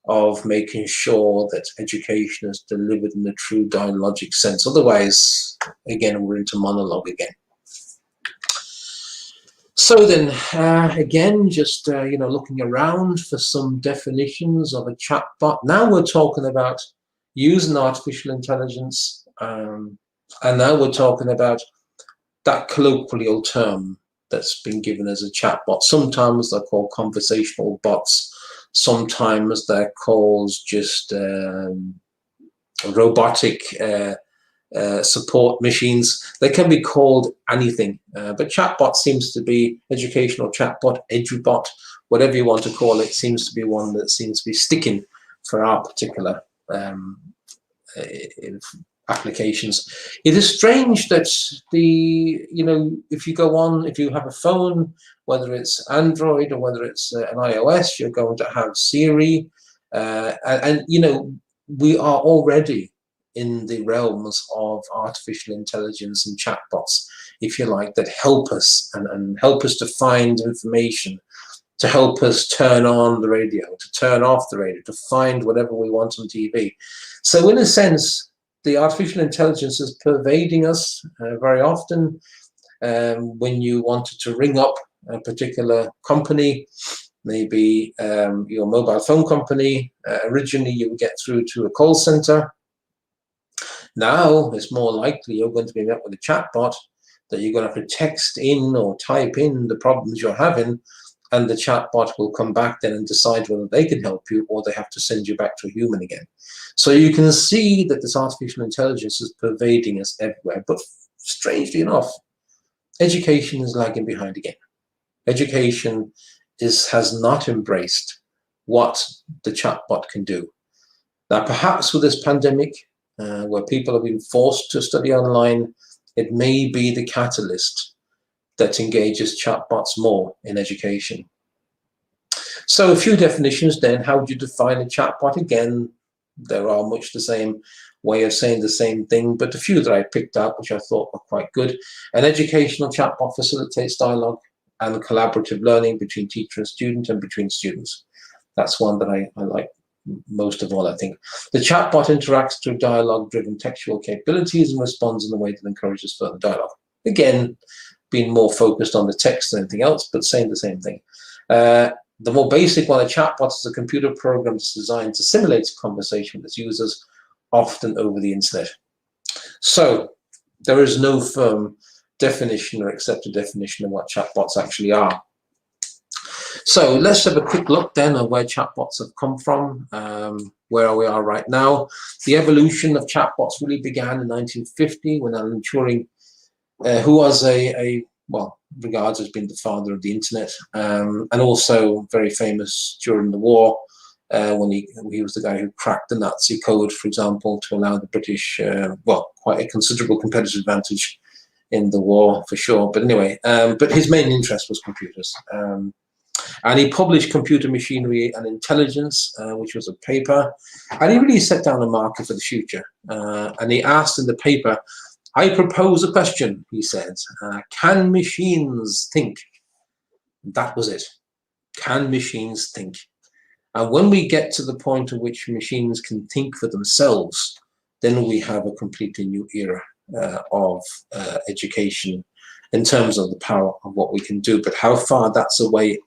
of making sure that education is delivered in a true dialogic sense. Otherwise, again, we're into monologue again. So then, again, just looking around for some definitions of a chatbot. Now we're talking about using artificial intelligence, and now we're talking about that colloquial term that's been given as a chatbot. Sometimes they're called conversational bots. Sometimes they're called just robotic support machines. They can be called anything, but chatbot seems to be educational chatbot, edubot, whatever you want to call it, seems to be one that seems to be sticking for our particular applications. It is strange that if you have a phone, whether it's Android or whether it's an iOS, you're going to have Siri, and we are already in the realms of artificial intelligence and chatbots, if you like, that help us and help us to find information, to help us turn on the radio, to turn off the radio, to find whatever we want on TV. So in a sense, the artificial intelligence is pervading us very often. When you wanted to ring up a particular company, maybe your mobile phone company, originally you would get through to a call center. Now it's more likely you're going to be met with a chatbot that you're going to have to text in or type in the problems you're having, and the chatbot will come back then and decide whether they can help you or they have to send you back to a human again. So you can see that this artificial intelligence is pervading us everywhere. But strangely enough, education is lagging behind again. Education has not embraced what the chatbot can do. Now, perhaps with this pandemic, where people have been forced to study online, it may be the catalyst that engages chatbots more in education. So a few definitions then. How would you define a chatbot? Again, there are much the same way of saying the same thing, but a few that I picked out, which I thought were quite good. An educational chatbot facilitates dialogue and collaborative learning between teacher and student and between students. That's one that I like most of all, I think. The chatbot interacts through dialogue-driven textual capabilities and responds in a way that encourages further dialogue. Again, being more focused on the text than anything else, but saying the same thing. The more basic one, a chatbot, is a computer program that's designed to simulate a conversation with its users, often over the internet. So there is no firm definition or accepted definition of what chatbots actually are. So let's have a quick look then at where chatbots have come from, where we are right now. The evolution of chatbots really began in 1950 when Alan Turing, who was well, regards as being the father of the internet, and also very famous during the war, when he was the guy who cracked the Nazi code, for example, to allow the British, well, quite a considerable competitive advantage in the war, for sure. But anyway, but his main interest was computers. And he published Computer Machinery and Intelligence, which was a paper, and he really set down a marker for the future. And he asked in the paper, I propose a question, he said, can machines think? That was it. Can machines think? And when we get to the point at which machines can think for themselves, then we have a completely new era of education in terms of the power of what we can do. But how far that's away,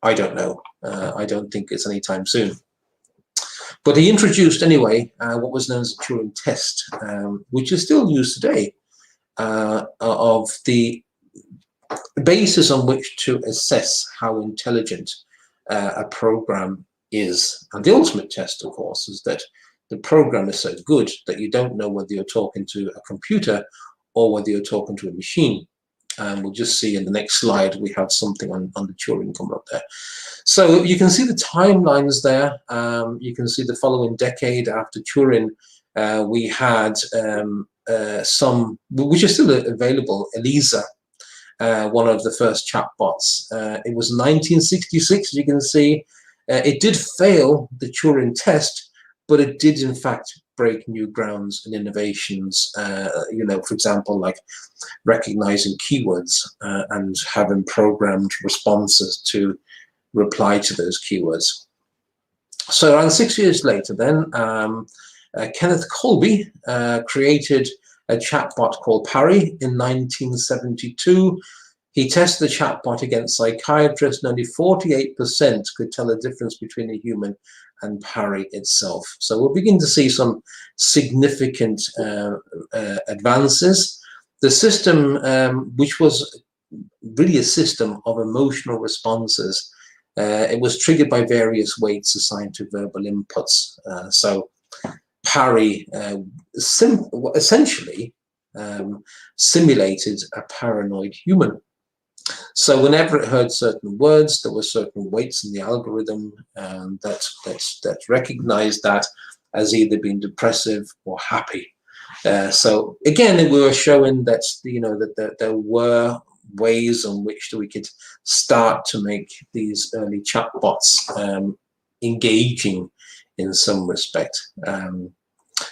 I don't know. I don't think it's anytime soon. But he introduced, anyway, what was known as the Turing Test, which is still used today, of the basis on which to assess how intelligent a program is. And the ultimate test, of course, is that the program is so good that you don't know whether you're talking to a computer or whether you're talking to a machine. And we'll just see in the next slide, we have something on the Turing coming up there. So you can see the timelines there. You can see the following decade after Turing, we had some, which is still available, ELIZA, one of the first chatbots. It was 1966, as you can see. It did fail the Turing test, but it did in fact break new grounds and innovations, you know, for example, like recognizing keywords and having programmed responses to reply to those keywords. So around 6 years later then, Kenneth Colby created a chatbot called Parry in 1972. He tested the chatbot against psychiatrists, and only 48% could tell the difference between a human and Parry itself. So we'll begin to see some significant advances. The system, which was really a system of emotional responses, it was triggered by various weights assigned to verbal inputs. So Parry essentially simulated a paranoid human. So whenever it heard certain words, there were certain weights in the algorithm that recognized that as either being depressive or happy. So again, we were showing that, you know, that there were ways in which we could start to make these early chatbots engaging in some respect.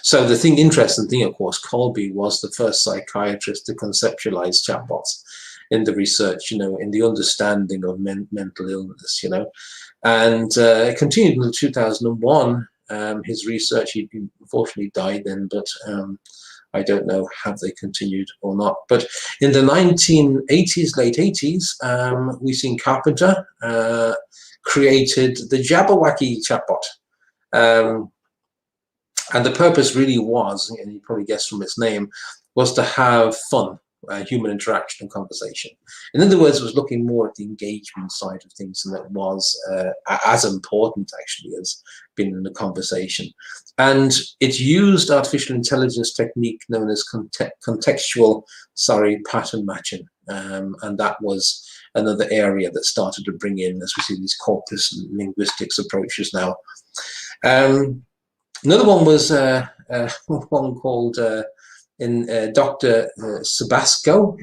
So the interesting thing, of course, Colby was the first psychiatrist to conceptualize chatbots in the research, you know, in the understanding of mental illness, you know, and it continued in 2001. His research, he unfortunately died then, but I don't know have they continued or not. But in the 1980s, late 80s, we seen Carpenter created the Jabberwocky Chatbot. And the purpose really was, and you probably guessed from its name, was to have fun, human interaction and conversation. In other words, it was looking more at the engagement side of things, and that was as important actually as being in a conversation. And it used artificial intelligence technique known as contextual pattern matching. And that was another area that started to bring in, as we see, these corpus linguistics approaches now. Another one was one called Dr. Sabasco,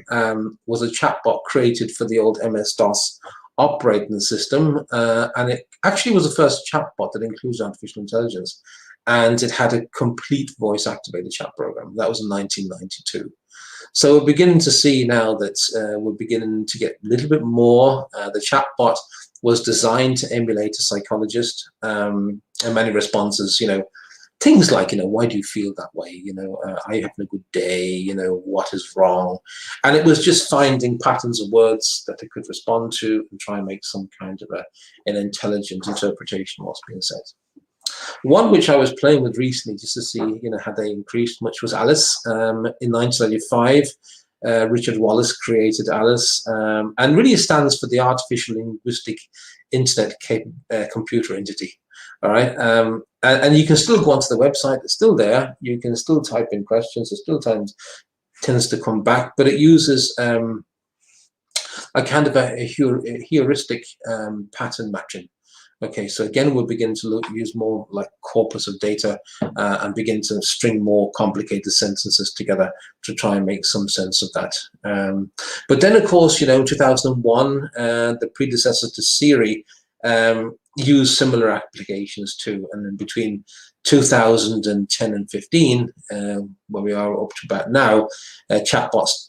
was a chatbot created for the old MS-DOS operating system, and it actually was the first chatbot that includes artificial intelligence, and it had a complete voice-activated chat program. That was in 1992. So we're beginning to see now that we're beginning to get a little bit more. The chatbot was designed to emulate a psychologist, and many responses, you know, things like, why do you feel that way? Are you having a good day? What is wrong? And it was just finding patterns of words that it could respond to and try and make some kind of an intelligent interpretation of what's being said. One which I was playing with recently just to see, had they increased much, was Alice. In 1995, Richard Wallace created Alice, and really stands for the Artificial Linguistic Internet Computer Entity. All right, and you can still go onto the website. It's still there. You can still type in questions. It still tends to come back, but it uses a kind of a heuristic pattern matching. Okay, so again, we'll begin to use more like corpus of data and begin to string more complicated sentences together to try and make some sense of that. But then, of course, 2001, the predecessor to Siri, used similar applications too. And then between 2010 and 15, where we are up to about now, chatbots,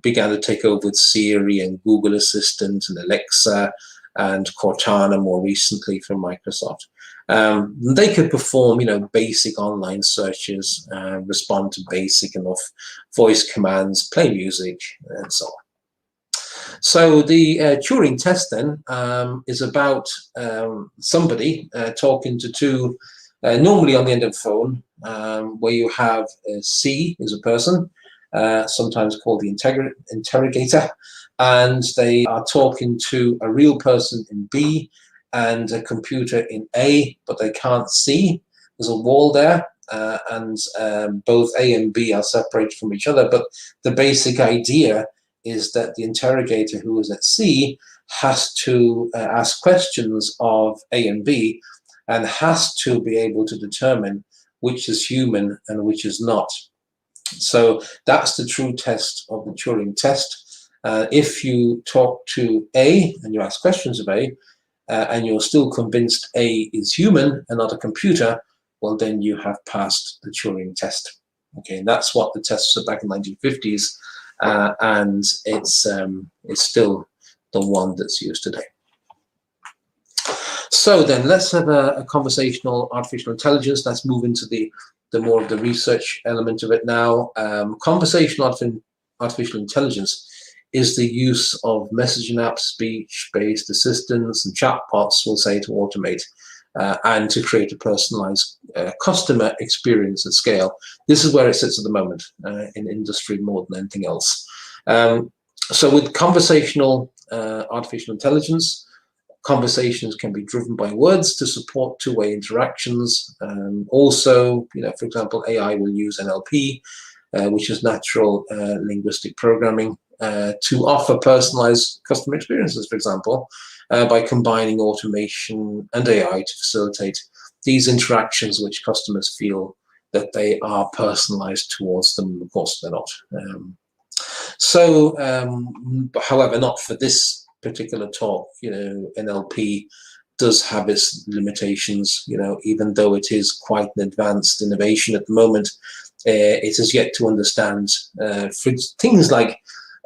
began to take over with Siri and Google Assistant and Alexa, and Cortana more recently from Microsoft. They could perform, basic online searches, respond to basic enough voice commands, play music, and so on. So the Turing test then is about somebody talking to two, normally on the end of the phone, where you have C is a person, sometimes called the interrogator, and they are talking to a real person in B and a computer in A, but they can't see. There's a wall there, and both A and B are separated from each other, but the basic idea is that the interrogator who is at C has to ask questions of A and B and has to be able to determine which is human and which is not. So that's the true test of the Turing test. If you talk to A and you ask questions of A, and you're still convinced A is human and not a computer, well, then you have passed the Turing test. Okay, and that's what the test was back in the 1950s, and it's still the one that's used today. So then let's have a conversational artificial intelligence. Let's move into the more of the research element of it now. Conversational artificial intelligence is the use of messaging apps, speech-based assistants, and chatbots, we'll say, to automate and to create a personalized customer experience at scale. This is where it sits at the moment in industry more than anything else. So with conversational artificial intelligence, conversations can be driven by words to support two-way interactions. Also, for example, AI will use NLP, which is natural linguistic programming, to offer personalized customer experiences, for example, by combining automation and AI to facilitate these interactions which customers feel that they are personalized towards them. Of course, they're not. However, not for this particular talk. NLP does have its limitations, even though it is quite an advanced innovation at the moment. It has yet to understand for things like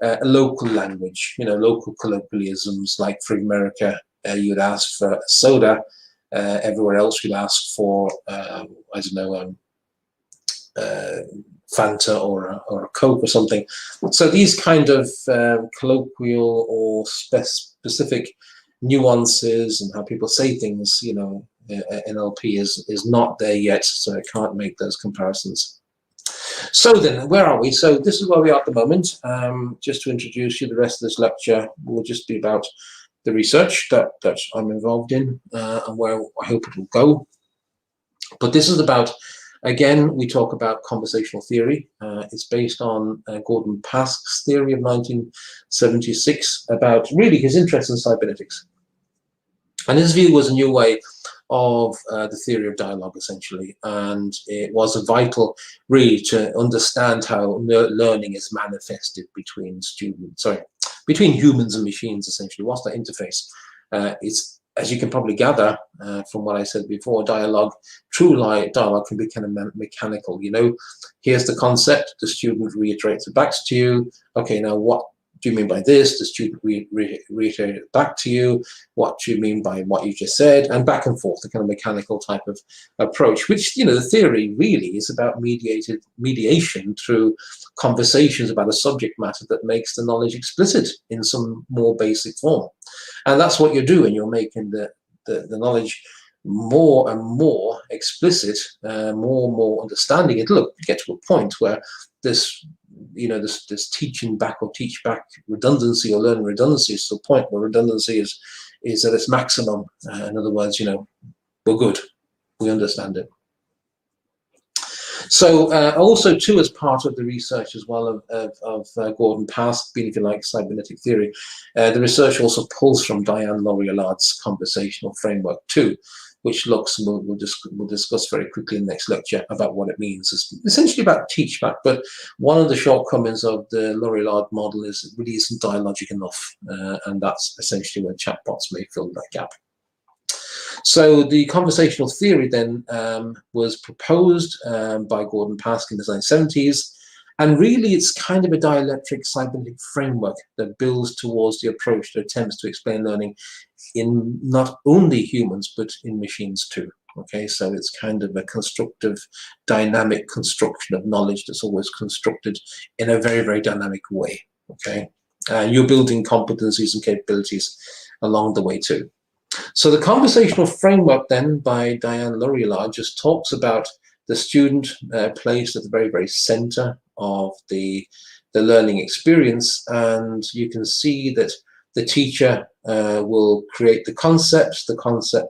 a local language, local colloquialisms. Like for America, you'd ask for soda. Everywhere else, you'd ask for, Fanta or a Coke or something. So these kind of colloquial or specific nuances and how people say things, NLP is not there yet, so I can't make those comparisons. So then, where are we? So this is where we are at the moment. Just to introduce you, the rest of this lecture will just be about the research that I'm involved in and where I hope it will go. But this is about, again, we talk about conversational theory. It's based on Gordon Pask's theory of 1976 about really his interest in cybernetics. And his view was a new way of the theory of dialogue, essentially, and it was vital, really, to understand how learning is manifested between humans and machines. Essentially, what's that interface? It's, as you can probably gather from what I said before, true dialogue can be kind of mechanical. Here's the concept, the student reiterates it back to you. Okay, now what do you mean by this? The student reiterate it back to you. What do you mean by what you just said? And back and forth, the kind of mechanical type of approach, which, you know, the theory really is about mediation through conversations about a subject matter that makes the knowledge explicit in some more basic form. And that's what you're doing. You're making the knowledge more and more explicit, more and more understanding. It'll get to a point where this, you know, this teaching back or teach back redundancy or learning redundancy is to the point where redundancy is at its maximum. In other words, you know, we're good, we understand it. So also too, as part of the research as well of Gordon Pask, being, if you like, cybernetic theory, the research also pulls from Diane Laurier-Lard's Conversational Framework too, which looks, and we'll discuss very quickly in the next lecture about what it means. It's essentially about teach back, but one of the shortcomings of the Laurier-Lard model is it really isn't dialogic enough, and that's essentially where chatbots may fill that gap. So the conversational theory then was proposed by Gordon Pask in the 1970s, and really it's kind of a dialectic cybernetic framework that builds towards the approach that attempts to explain learning in not only humans but in machines too. Okay, so it's kind of a constructive, dynamic construction of knowledge that's always constructed in a very, very dynamic way. Okay, you're building competencies and capabilities along the way too. So the conversational framework then by Diane Laurier-Lard just talks about the student placed at the very, very center of the learning experience, and you can see that the teacher will create the concepts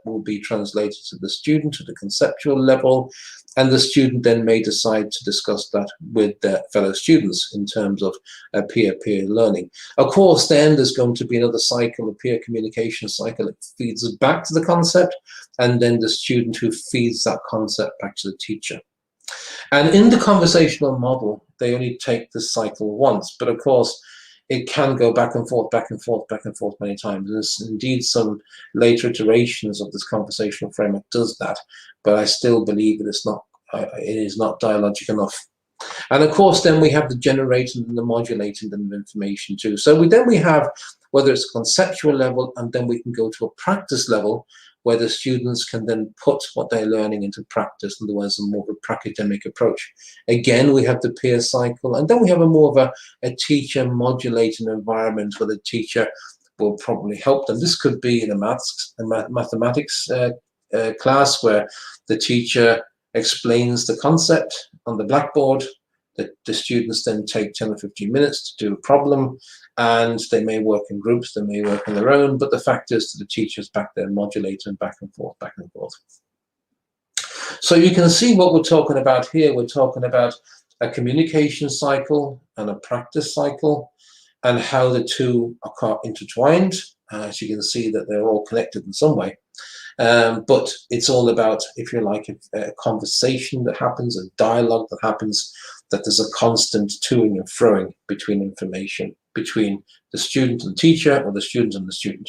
will be translated to the student at the conceptual level, and the student then may decide to discuss that with their fellow students in terms of peer-peer learning. Of course, then there's going to be another cycle, a peer communication cycle that feeds us back to the concept, and then the student who feeds that concept back to the teacher. And in the conversational model, they only take this cycle once, but of course, it can go back and forth, back and forth, back and forth many times. There's indeed some later iterations of this conversational framework does that, but I still believe that it is not dialogic enough. And of course, then we have the generating and the modulating of information too. So we have, whether it's a conceptual level, and then we can go to a practice level, where the students can then put what they're learning into practice. In other words, a more of a pracademic approach. Again, we have the peer cycle, and then we have a more of a teacher modulating environment where the teacher will probably help them. This could be in a mathematics class where the teacher explains the concept on the blackboard. The students then take 10 or 15 minutes to do a problem, and they may work in groups, they may work on their own, but the fact is that the teacher's back there modulating back and forth, back and forth. So you can see what we're talking about here. We're talking about a communication cycle and a practice cycle, and how the two are intertwined. As you can see that they're all connected in some way. But it's all about, if you like, a conversation that happens, a dialogue that happens, that there's a constant toing and froing between information, between the student and the teacher, or the student and the student,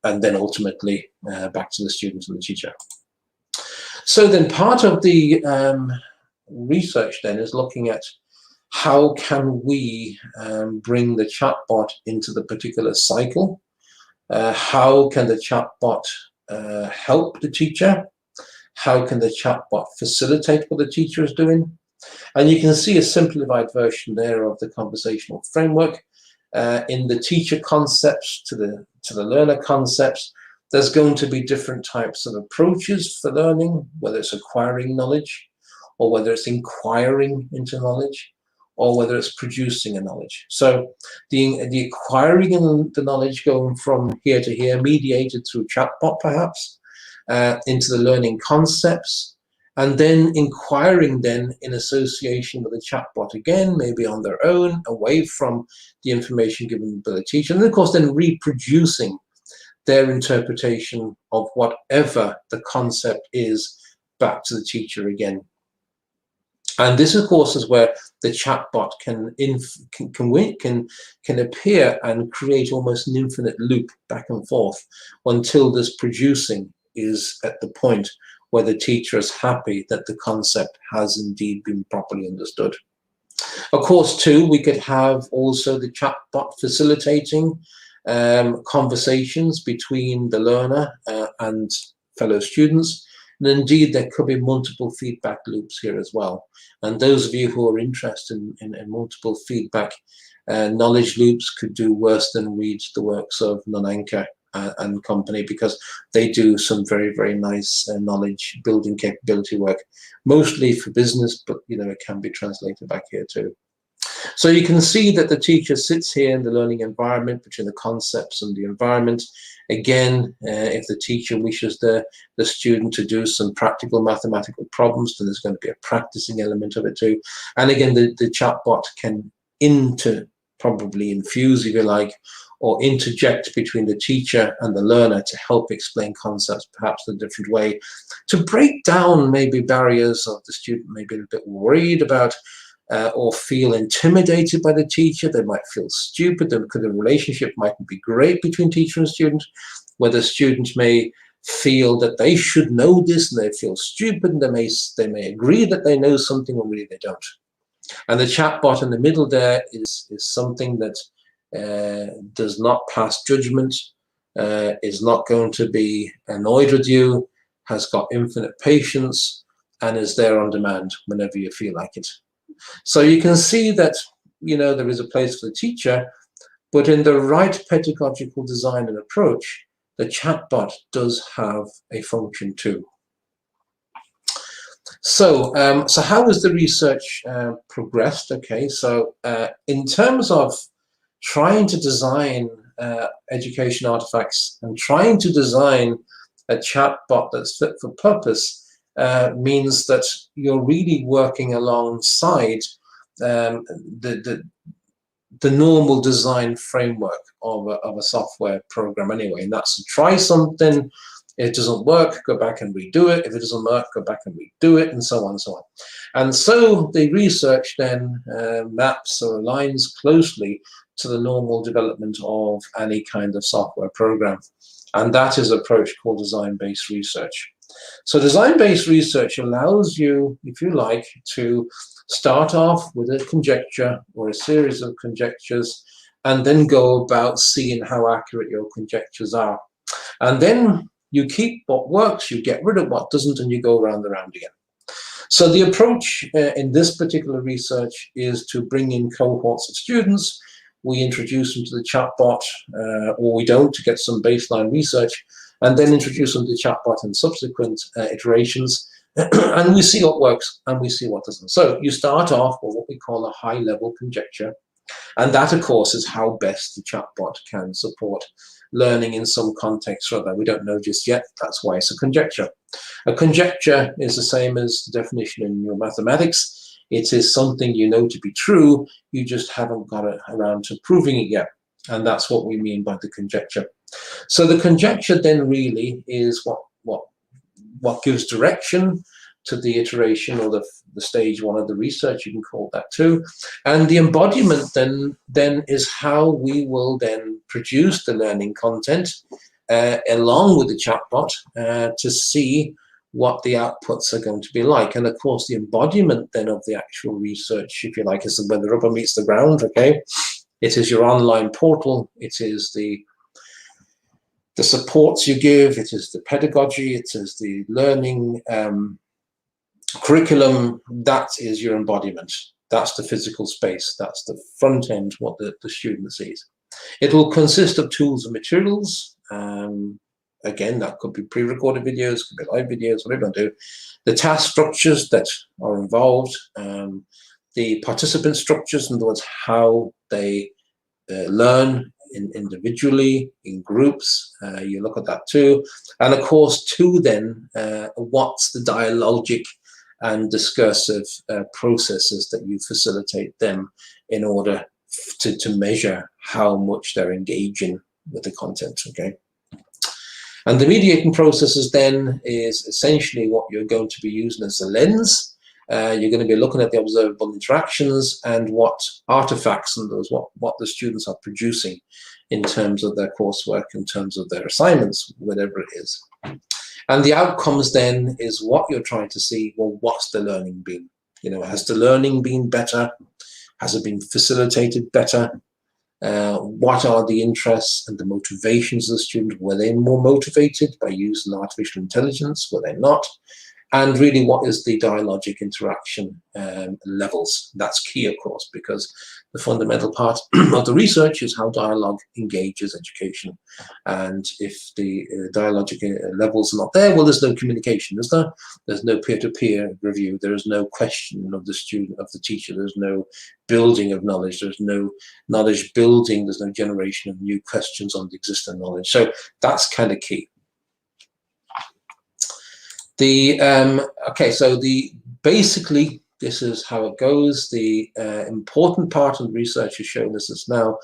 and then ultimately back to the student and the teacher. So then part of the research then is looking at how can we bring the chatbot into the particular cycle. How can the chatbot help the teacher? How can the chatbot facilitate what the teacher is doing? And you can see a simplified version there of the conversational framework. In the teacher concepts to the learner concepts, there's going to be different types of approaches for learning, whether it's acquiring knowledge, or whether it's inquiring into knowledge, or whether it's producing a knowledge. So the acquiring the knowledge going from here to here, mediated through chatbot perhaps, into the learning concepts, and then inquiring then in association with the chatbot again, maybe on their own, away from the information given by the teacher, and of course then reproducing their interpretation of whatever the concept is back to the teacher again. And this, of course, is where the chatbot can appear and create almost an infinite loop back and forth until this producing is at the point where the teacher is happy that the concept has indeed been properly understood. Of course, too, we could have also the chatbot facilitating conversations between the learner and fellow students. And indeed, there could be multiple feedback loops here as well. And those of you who are interested in multiple feedback knowledge loops could do worse than read the works of Nonanka and company, because they do some very, very nice knowledge building capability work, mostly for business, but it can be translated back here too. So you can see that the teacher sits here in the learning environment between the concepts and the environment. Again, if the teacher wishes the student to do some practical mathematical problems, then there's going to be a practicing element of it too. And again, the chatbot can probably infuse, if you like, or interject between the teacher and the learner to help explain concepts perhaps in a different way, to break down maybe barriers of the student may be a bit worried about or feel intimidated by the teacher. They might feel stupid because the relationship mightn't be great between teacher and student, where the student may feel that they should know this and they feel stupid, and they may agree that they know something when really they don't. And the chatbot in the middle there is something that does not pass judgment, is not going to be annoyed with you, has got infinite patience, and is there on demand whenever you feel like it. So you can see that there is a place for the teacher, but in the right pedagogical design and approach, the chatbot does have a function too. So, so how has the research progressed? Okay, so in terms of trying to design education artifacts and trying to design a chatbot that's fit for purpose means that you're really working alongside the normal design framework of a software program anyway, and that's to try something. If it doesn't work, go back and redo it. If it doesn't work, go back and redo it, and so on and so on. And so the research then maps or aligns closely to the normal development of any kind of software program. And that is an approach called design-based research. So design-based research allows you, if you like, to start off with a conjecture or a series of conjectures, and then go about seeing how accurate your conjectures are. And then you keep what works, you get rid of what doesn't, and you go round and round again. So the approach in this particular research is to bring in cohorts of students. We introduce them to the chatbot, or we don't, to get some baseline research, and then introduce them to the chatbot in subsequent iterations. And we see what works and we see what doesn't. So you start off with what we call a high-level conjecture. And that, of course, is how best the chatbot can support learning in some context or other. We don't know just yet. That's why it's a conjecture. A conjecture is the same as the definition in your mathematics. It is something you know to be true. You just haven't got around to proving it yet. And that's what we mean by the conjecture. So the conjecture then really is what gives direction to the iteration, or the stage one of the research, you can call that too. And the embodiment then is how we will then produce the learning content along with the chatbot to see what the outputs are going to be like. And of course, the embodiment then of the actual research, if you like, is when the rubber meets the ground, okay? It is your online portal, it is the supports you give, it is the pedagogy, it is the learning curriculum. That is your embodiment. That's the physical space. That's the front end, what the student sees. It will consist of tools and materials. Again, that could be pre-recorded videos, could be live videos, whatever you want to do. The task structures that are involved, the participant structures, in other words, how they learn individually, in groups, you look at that too. And of course, too, then, what's the dialogic and discursive processes that you facilitate them in order to measure how much they're engaging with the content, okay? And the mediating processes then is essentially what you're going to be using as a lens. You're going to be looking at the observable interactions and what artifacts and those what the students are producing in terms of their coursework, in terms of their assignments, whatever it is. And the outcomes then is what you're trying to see. Well, what's the learning been? You know, has the learning been better? Has it been facilitated better? What are the interests and the motivations of the student? Were they more motivated by using artificial intelligence? Were they not? And really, what is the dialogic interaction levels? That's key, of course, because the fundamental part of the research is how dialogue engages education. And if the dialogic levels are not there, well, there's no communication, is there? There's no peer-to-peer review. There is no question of the student, of the teacher. There's no building of knowledge. There's no knowledge building. There's no generation of new questions on the existing knowledge. So that's kind of key. Basically, this is how it goes. The important part of the research has shown us now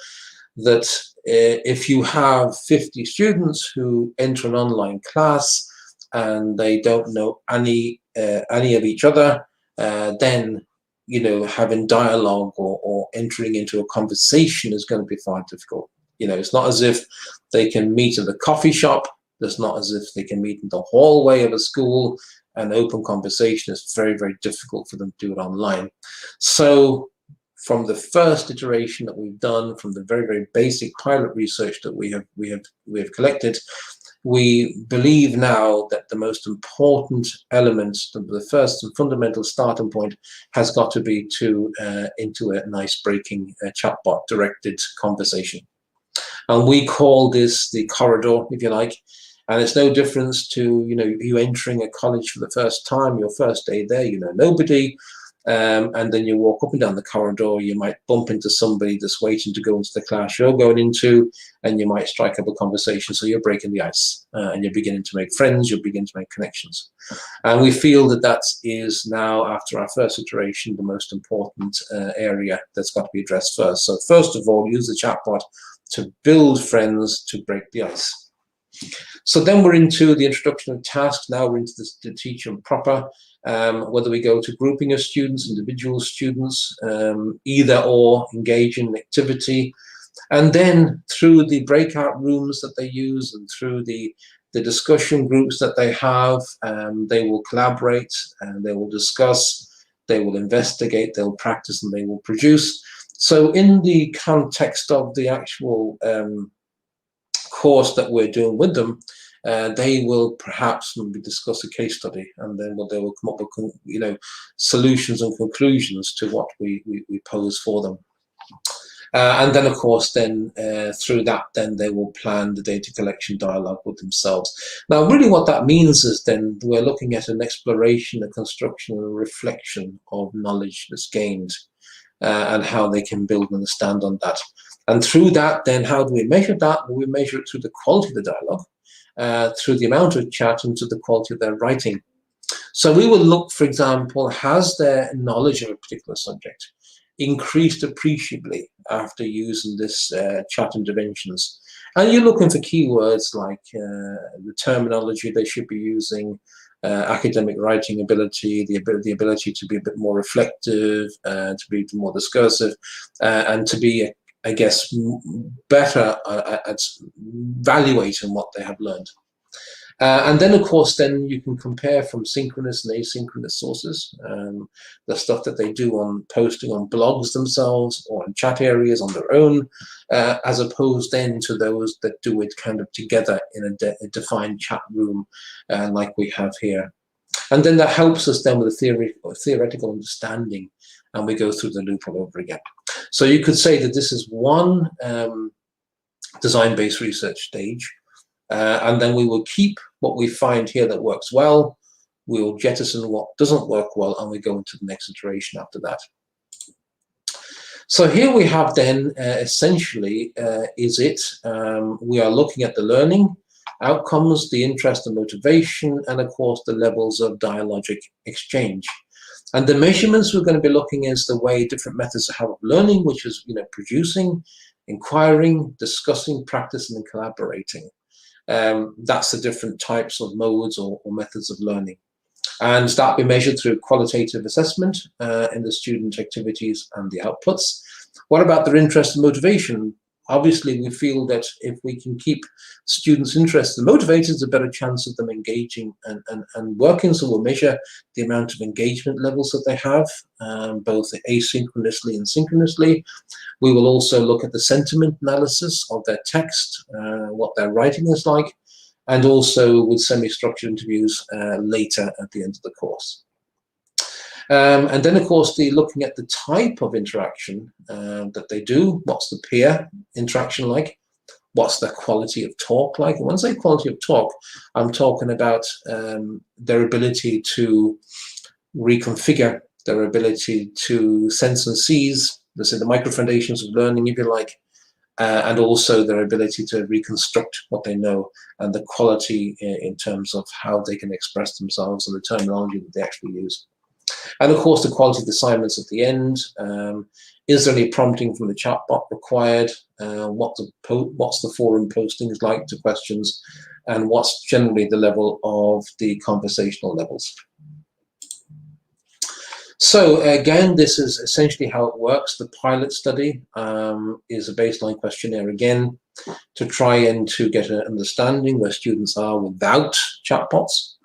that if you have 50 students who enter an online class and they don't know any of each other, then having dialogue or entering into a conversation is going to be far difficult. It's not as if they can meet at a coffee shop. It's not as if they can meet in the hallway of a school. An open conversation is very, very difficult for them to do it online. So from the first iteration that we've done, from the very, very basic pilot research that we have collected, we believe now that the most important element, the first and fundamental starting point, has got to be into a nice breaking chatbot directed conversation. And we call this the corridor, if you like. And it's no difference to, you entering a college for the first time, your first day there, nobody. And then you walk up and down the corridor, you might bump into somebody that's waiting to go into the class you're going into, and you might strike up a conversation. So you're breaking the ice and you're beginning to make friends, you're beginning to make connections. And we feel that is now, after our first iteration, the most important area that's got to be addressed first. So first of all, use the chatbot to build friends, to break the ice. So then we're into the introduction of tasks. Now we're into the teaching proper, whether we go to grouping of students, individual students, either or, engage in activity. And then through the breakout rooms that they use and through the discussion groups that they have, they will collaborate and they will discuss, they will investigate, they'll practice, and they will produce. So in the context of the actual course that we're doing with them, they will perhaps maybe discuss a case study, and then they will come up with solutions and conclusions to what we pose for them. And then, of course, then through that, then they will plan the data collection dialogue with themselves. Now, really what that means is then we're looking at an exploration, a construction, and a reflection of knowledge that's gained and how they can build and understand on that. And through that, then how do we measure that? Well, we measure it through the quality of the dialogue, through the amount of chat, and to the quality of their writing. So we will look, for example, has their knowledge of a particular subject increased appreciably after using this chat interventions? And you're looking for keywords like the terminology they should be using, academic writing ability, the ability to be a bit more reflective, to be more discursive, and to be, I guess, better at evaluating what they have learned. And then, of course, then you can compare from synchronous and asynchronous sources, the stuff that they do on posting on blogs themselves or in chat areas on their own, as opposed then to those that do it kind of together in a defined chat room like we have here. And then that helps us then with a theoretical understanding, and we go through the loop all over again. So you could say that this is one design-based research stage. And then we will keep what we find here that works well, we will jettison what doesn't work well, and we go into the next iteration after that. So here we have then essentially we are looking at the learning outcomes, the interest and motivation, and of course the levels of dialogic exchange. And the measurements we're going to be looking is the way different methods of learning, which is producing, inquiring, discussing, practicing, and collaborating. That's the different types of modes or methods of learning. And that be measured through qualitative assessment in the student activities and the outputs. What about their interest and motivation? obviously we feel that if we can keep students interested and motivated, there's a better chance of them engaging and working. So we'll measure the amount of engagement levels that they have, both asynchronously and synchronously. We will also look at the sentiment analysis of their text, what their writing is like, and also with semi-structured interviews later at the end of the course. And then, of course, looking at the type of interaction that they do. What's the peer interaction like? What's the quality of talk like? And when I say quality of talk, I'm talking about their ability to reconfigure, their ability to sense and seize, let's say the micro foundations of learning, if you like, and also their ability to reconstruct what they know, and the quality in terms of how they can express themselves and the terminology that they actually use. And of course, the quality of the assignments at the end. Is there any prompting from the chatbot required? What's the forum postings like to questions? And what's generally the level of the conversational levels? So again, this is essentially how it works. The pilot study is a baseline questionnaire again to try and to get an understanding where students are without chatbots.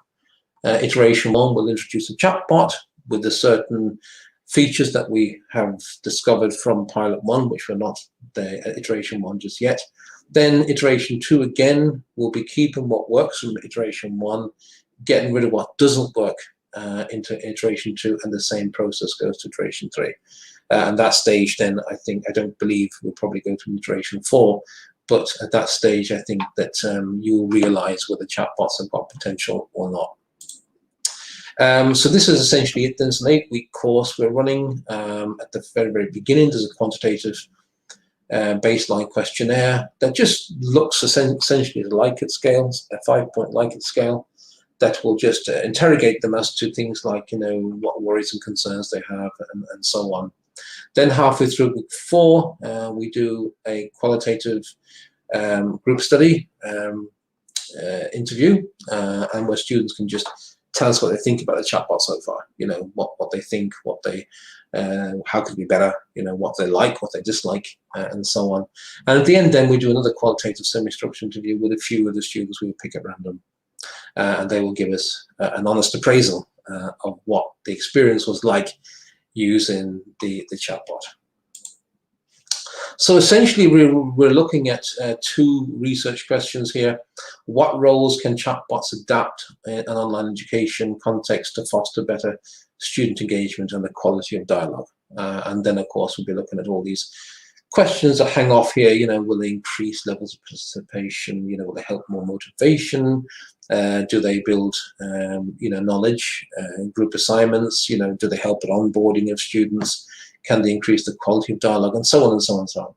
Iteration 1 will introduce a chatbot with the certain features that we have discovered from pilot 1, which were not the iteration 1 just yet. Then iteration 2 again will be keeping what works from iteration 1, getting rid of what doesn't work into iteration 2, and the same process goes to iteration 3. And that stage then, I don't believe we'll probably go to iteration 4, but at that stage I think that you'll realize whether chatbots have got potential or not. So this is essentially it. There's an 8-week course we're running. At the very, very beginning, there's a quantitative baseline questionnaire that just looks essentially at a Likert scale, a 5-point Likert scale, that will just interrogate them as to things like, what worries and concerns they have, and so on. Then halfway through week 4, we do a qualitative group study interview, and where students can just tell us what they think about the chatbot so far. What they think, how could it be better, what they like, what they dislike, and so on. And at the end, then we do another qualitative semi-structured interview with a few of the students we will pick at random, and they will give us an honest appraisal of what the experience was like using the chatbot. So essentially, we're looking at 2 research questions here. What roles can chatbots adapt in an online education context to foster better student engagement and the quality of dialogue? And then, of course, we'll be looking at all these questions that hang off here. Will they increase levels of participation? Will they help more motivation? Do they build, knowledge, group assignments? Do they help at onboarding of students? Can they increase the quality of dialogue, and so on and so on and so on.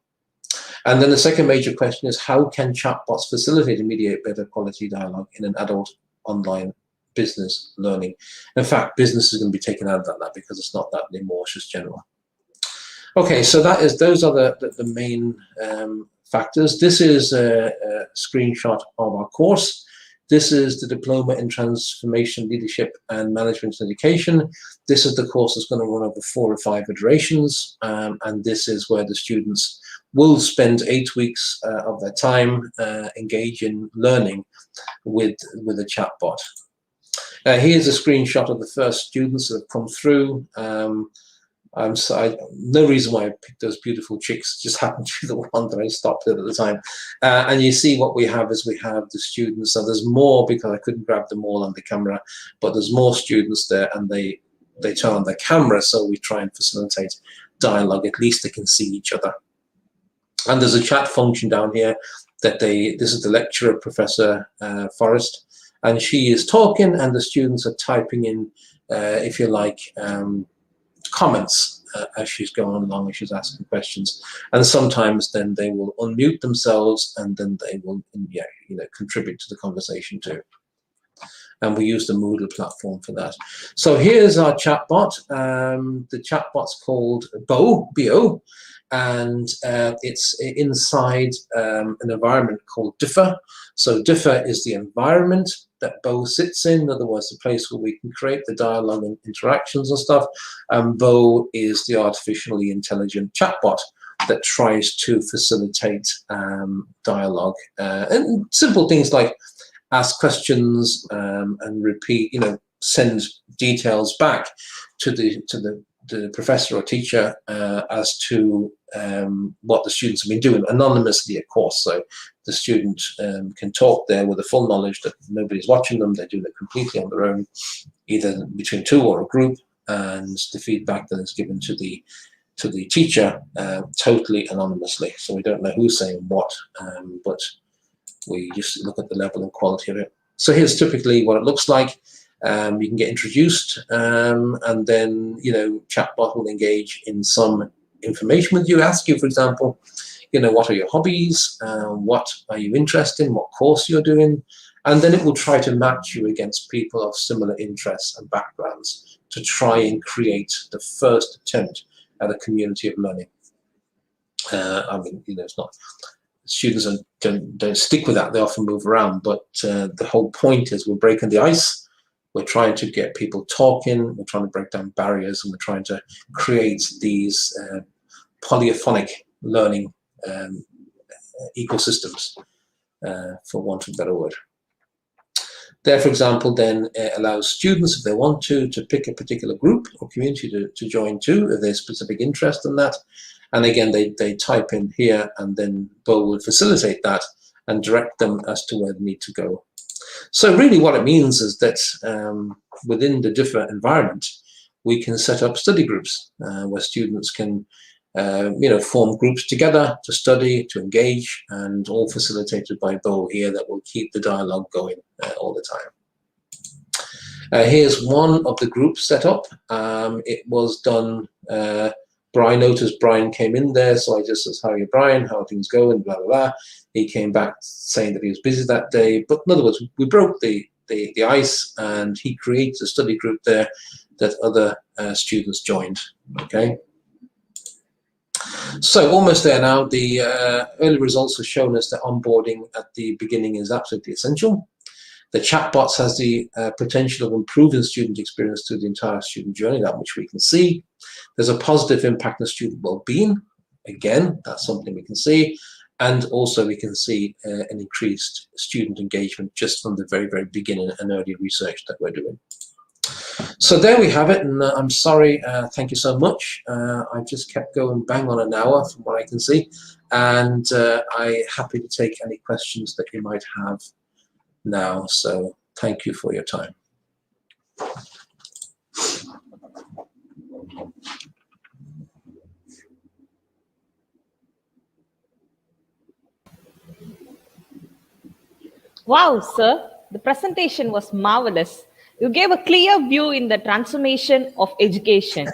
And then the second major question is, how can chatbots facilitate and mediate better quality dialogue in an adult online business learning? In fact, business is going to be taken out of that now because it's not that anymore, it's just general. Okay, so those are the main factors. This is a screenshot of our course. This is the Diploma in Transformation, Leadership and Management Education. This is the course that's going to run over 4 or 5 iterations, and this is where the students will spend 8 weeks of their time engage in learning with a chatbot. Here's a screenshot of the first students that have come through. No reason why I picked those beautiful chicks, just happened to be the one that I stopped at the time. And you see what we have is we have the students. So there's more because I couldn't grab them all on the camera, but there's more students there, and they turn on their camera, so we try and facilitate dialogue. At least they can see each other. And there's a chat function down here that this is the lecturer, Professor Forrest, and she is talking, and the students are typing in, if you like, comments as she's going along, as she's asking questions. And sometimes then they will unmute themselves, and then they will contribute to the conversation too. And we use the Moodle platform for that. So here's our chatbot. The chatbot's called Bo, B-O, and it's inside an environment called Differ. So Differ is the environment that Bo sits in other words, the place where we can create the dialogue and interactions and stuff. And Bo is the artificially intelligent chatbot that tries to facilitate dialogue, and simple things like ask questions and repeat, send details back to the professor or teacher as to what the students have been doing, anonymously, of course. So the student can talk there with the full knowledge that nobody's watching them. They're doing it completely on their own, either between two or a group, and the feedback that is given to the teacher totally anonymously. So we don't know who's saying what, but we just look at the level and quality of it. So here's typically what it looks like. You can get introduced, and then Chatbot will engage in some information with you, ask you, for example, what are your hobbies, what are you interested in, what course you're doing, and then it will try to match you against people of similar interests and backgrounds to try and create the first attempt at a community of learning. It's not, students don't stick with that, they often move around, but the whole point is we're breaking the ice. We're trying to get people talking, we're trying to break down barriers, and we're trying to create these polyphonic learning ecosystems, for want of a better word. There, for example, then allows students, if they want to pick a particular group or community to join to, if there's specific interest in that. And again, they type in here, and then Bo will facilitate that and direct them as to where they need to go. So really what it means is that within the different environment, we can set up study groups where students can form groups together to study, to engage, and all facilitated by Bo here that will keep the dialogue going all the time. Here's one of the groups set up. It was done, Brian noticed Brian came in there, so I just said, how are you, Brian? How are things going? Blah, blah, blah. He came back saying that he was busy that day. But in other words, we broke the ice, and he created a study group there that other students joined, okay? So almost there now. The early results have shown us that onboarding at the beginning is absolutely essential. The chatbots has the potential of improving student experience through the entire student journey, that which we can see. There's a positive impact on student well-being. Again, that's something we can see. And also we can see an increased student engagement just from the very, very beginning and early research that we're doing. So there we have it, and I'm sorry, thank you so much. I've just kept going bang on an hour from what I can see, and I'm happy to take any questions that you might have now. So thank you for your time. Wow, sir, the presentation was marvelous. You gave a clear view in the transformation of education.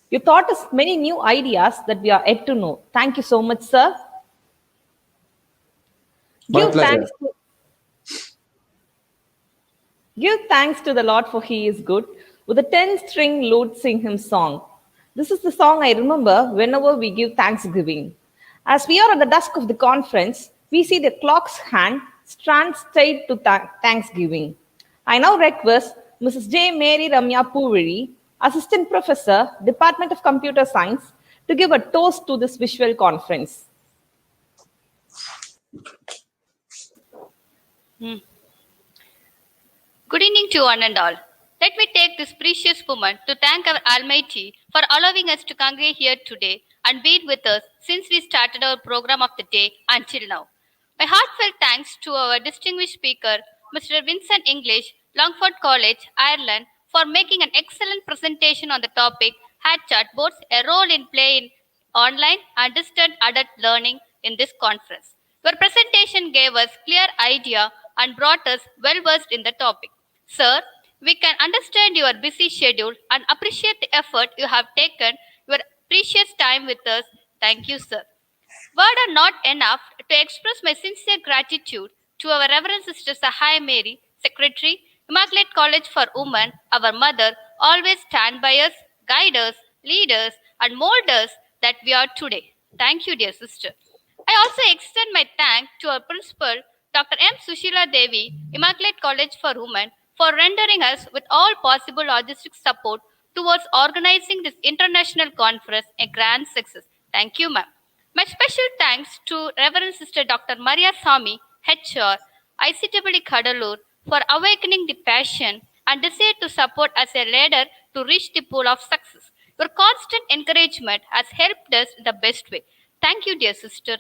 You taught us many new ideas that we are yet to know. Thank you so much, sir. My pleasure. Give thanks to the Lord, for he is good, with a 10-string lute sing him song. This is the song I remember whenever we give thanksgiving. As we are at the dusk of the conference, we see the clock's hand stand straight to thanksgiving. I now request Mrs. J. Mary Ramya Puviri, Assistant Professor, Department of Computer Science, to give a toast to this visual conference. Good evening to one and all. Let me take this precious moment to thank our Almighty for allowing us to congregate here today and be with us since we started our program of the day until now. My heartfelt thanks to our distinguished speaker, Mr. Vincent English, Longford College, Ireland, for making an excellent presentation on the topic, Had Chatbots a Role in Play in Online and Distant Adult Learning in this conference? Your presentation gave us clear idea and brought us well versed in the topic. Sir, we can understand your busy schedule and appreciate the effort you have taken, your precious time with us. Thank you, sir. Words are not enough to express my sincere gratitude to our Reverend Sister Sahai Mary, Secretary, Immaculate College for Women, our mother, always stand by us, guide us, lead us, and mold us that we are today. Thank you, dear sister. I also extend my thanks to our principal, Dr. M. Sushila Devi, Immaculate College for Women, for rendering us with all possible logistic support towards organizing this international conference a grand success. Thank you, ma'am. My special thanks to Reverend Sister Dr. Maria Sami, HR, ICEE Kadalur, for awakening the passion and desire to support as a ladder to reach the pool of success. Your constant encouragement has helped us the best way. Thank you, dear sister.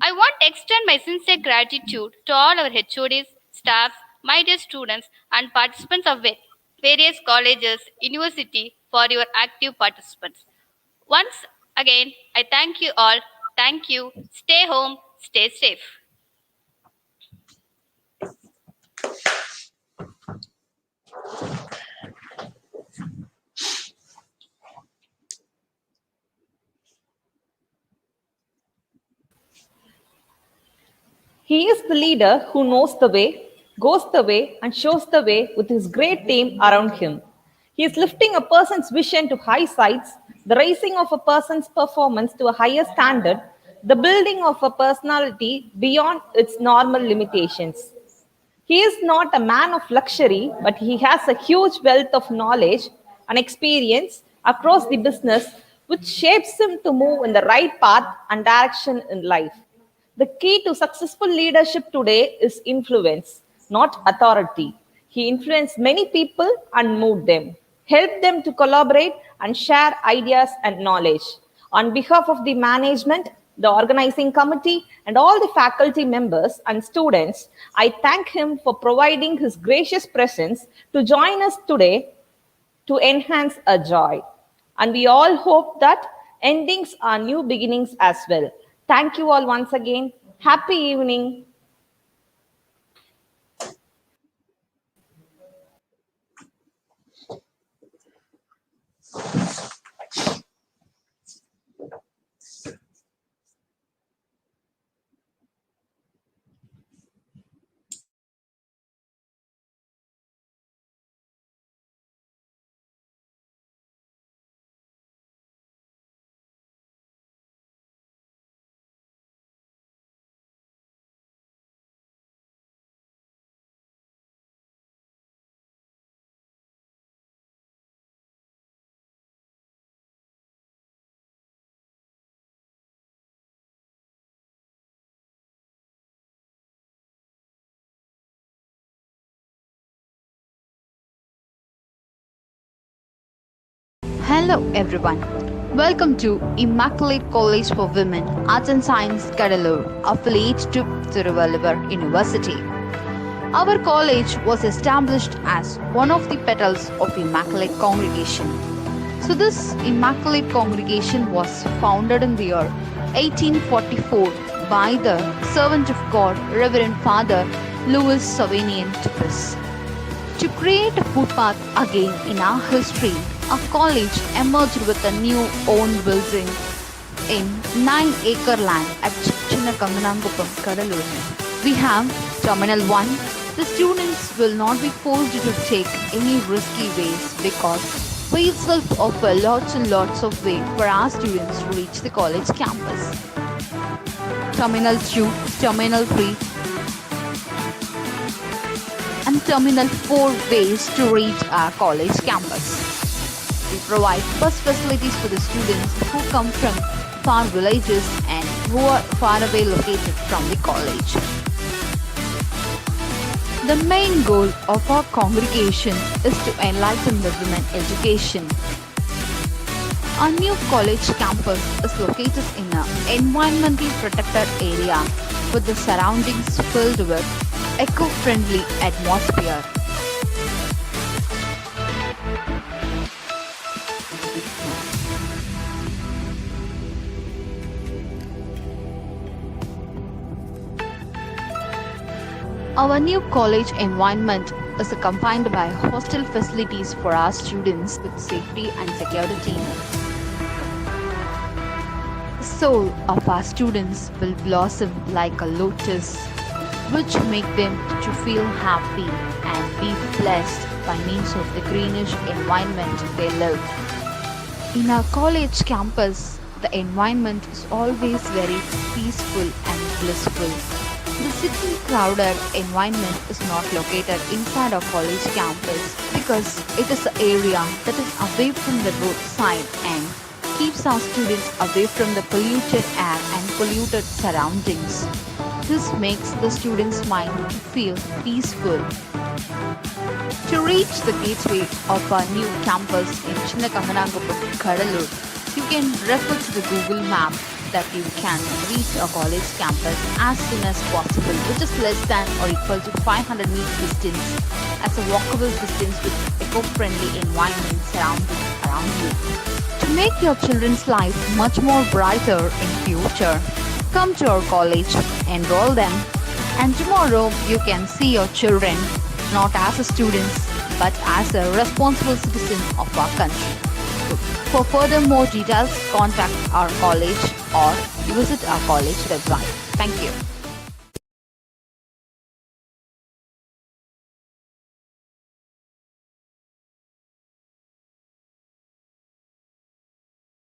I want to extend my sincere gratitude to all our HODs, staffs, my dear students, and participants of various colleges, university for your active participants. Once again, I thank you all. Thank you. Stay home, stay safe. He is the leader who knows the way, goes the way, and shows the way with his great team around him. He is lifting a person's vision to high heights, the raising of a person's performance to a higher standard, the building of a personality beyond its normal limitations. He is not a man of luxury, but he has a huge wealth of knowledge and experience across the business, which shapes him to move in the right path and direction in life. The key to successful leadership today is influence, not authority. He influenced many people and moved them, helped them to collaborate and share ideas and knowledge. On behalf of the management, the organizing committee, and all the faculty members and students, I thank him for providing his gracious presence to join us today to enhance our joy. And we all hope that endings are new beginnings as well. Thank you all once again. Happy evening. Hello everyone. Welcome to Immaculate College for Women, Arts and Science, Kadalur, affiliate to Tiruvallur University. Our college was established as one of the petals of Immaculate Congregation. So this Immaculate Congregation was founded in the year 1844 by the servant of God, Reverend Father Louis Savanian Tippis. To create a footpath again in our history, our college emerged with a new owned building in 9-acre land at Chinnakanganangupam, Kadalur. We have Terminal 1. The students will not be forced to take any risky ways because we itself offer lots and lots of way for our students to reach the college campus. Terminal 2, Terminal 3, and Terminal 4 ways to reach our college campus. We provide bus facilities for the students who come from far villages and who are far away located from the college. The main goal of our congregation is to enlighten the women education. Our new college campus is located in an environmentally protected area with the surroundings filled with eco-friendly atmosphere. Our new college environment is accompanied by hostel facilities for our students with safety and security. The soul of our students will blossom like a lotus, which make them to feel happy and be blessed by means of the greenish environment they live. In our college campus, the environment is always very peaceful and blissful. The city crowded environment is not located inside our college campus because it is an area that is away from the roadside and keeps our students away from the polluted air and polluted surroundings. This makes the students' mind feel peaceful. To reach the gateway of our new campus in Chinnakamanaguppam, Kadalur, you can refer to the Google map that you can reach a college campus as soon as possible, which is less than or equal to 500 meters distance as a walkable distance with eco-friendly environment surrounding around you. To make your children's life much more brighter in future, come to our college, enroll them, and tomorrow you can see your children not as a students but as a responsible citizen of our country. For further more details, contact our college or visit our college website. Thank you.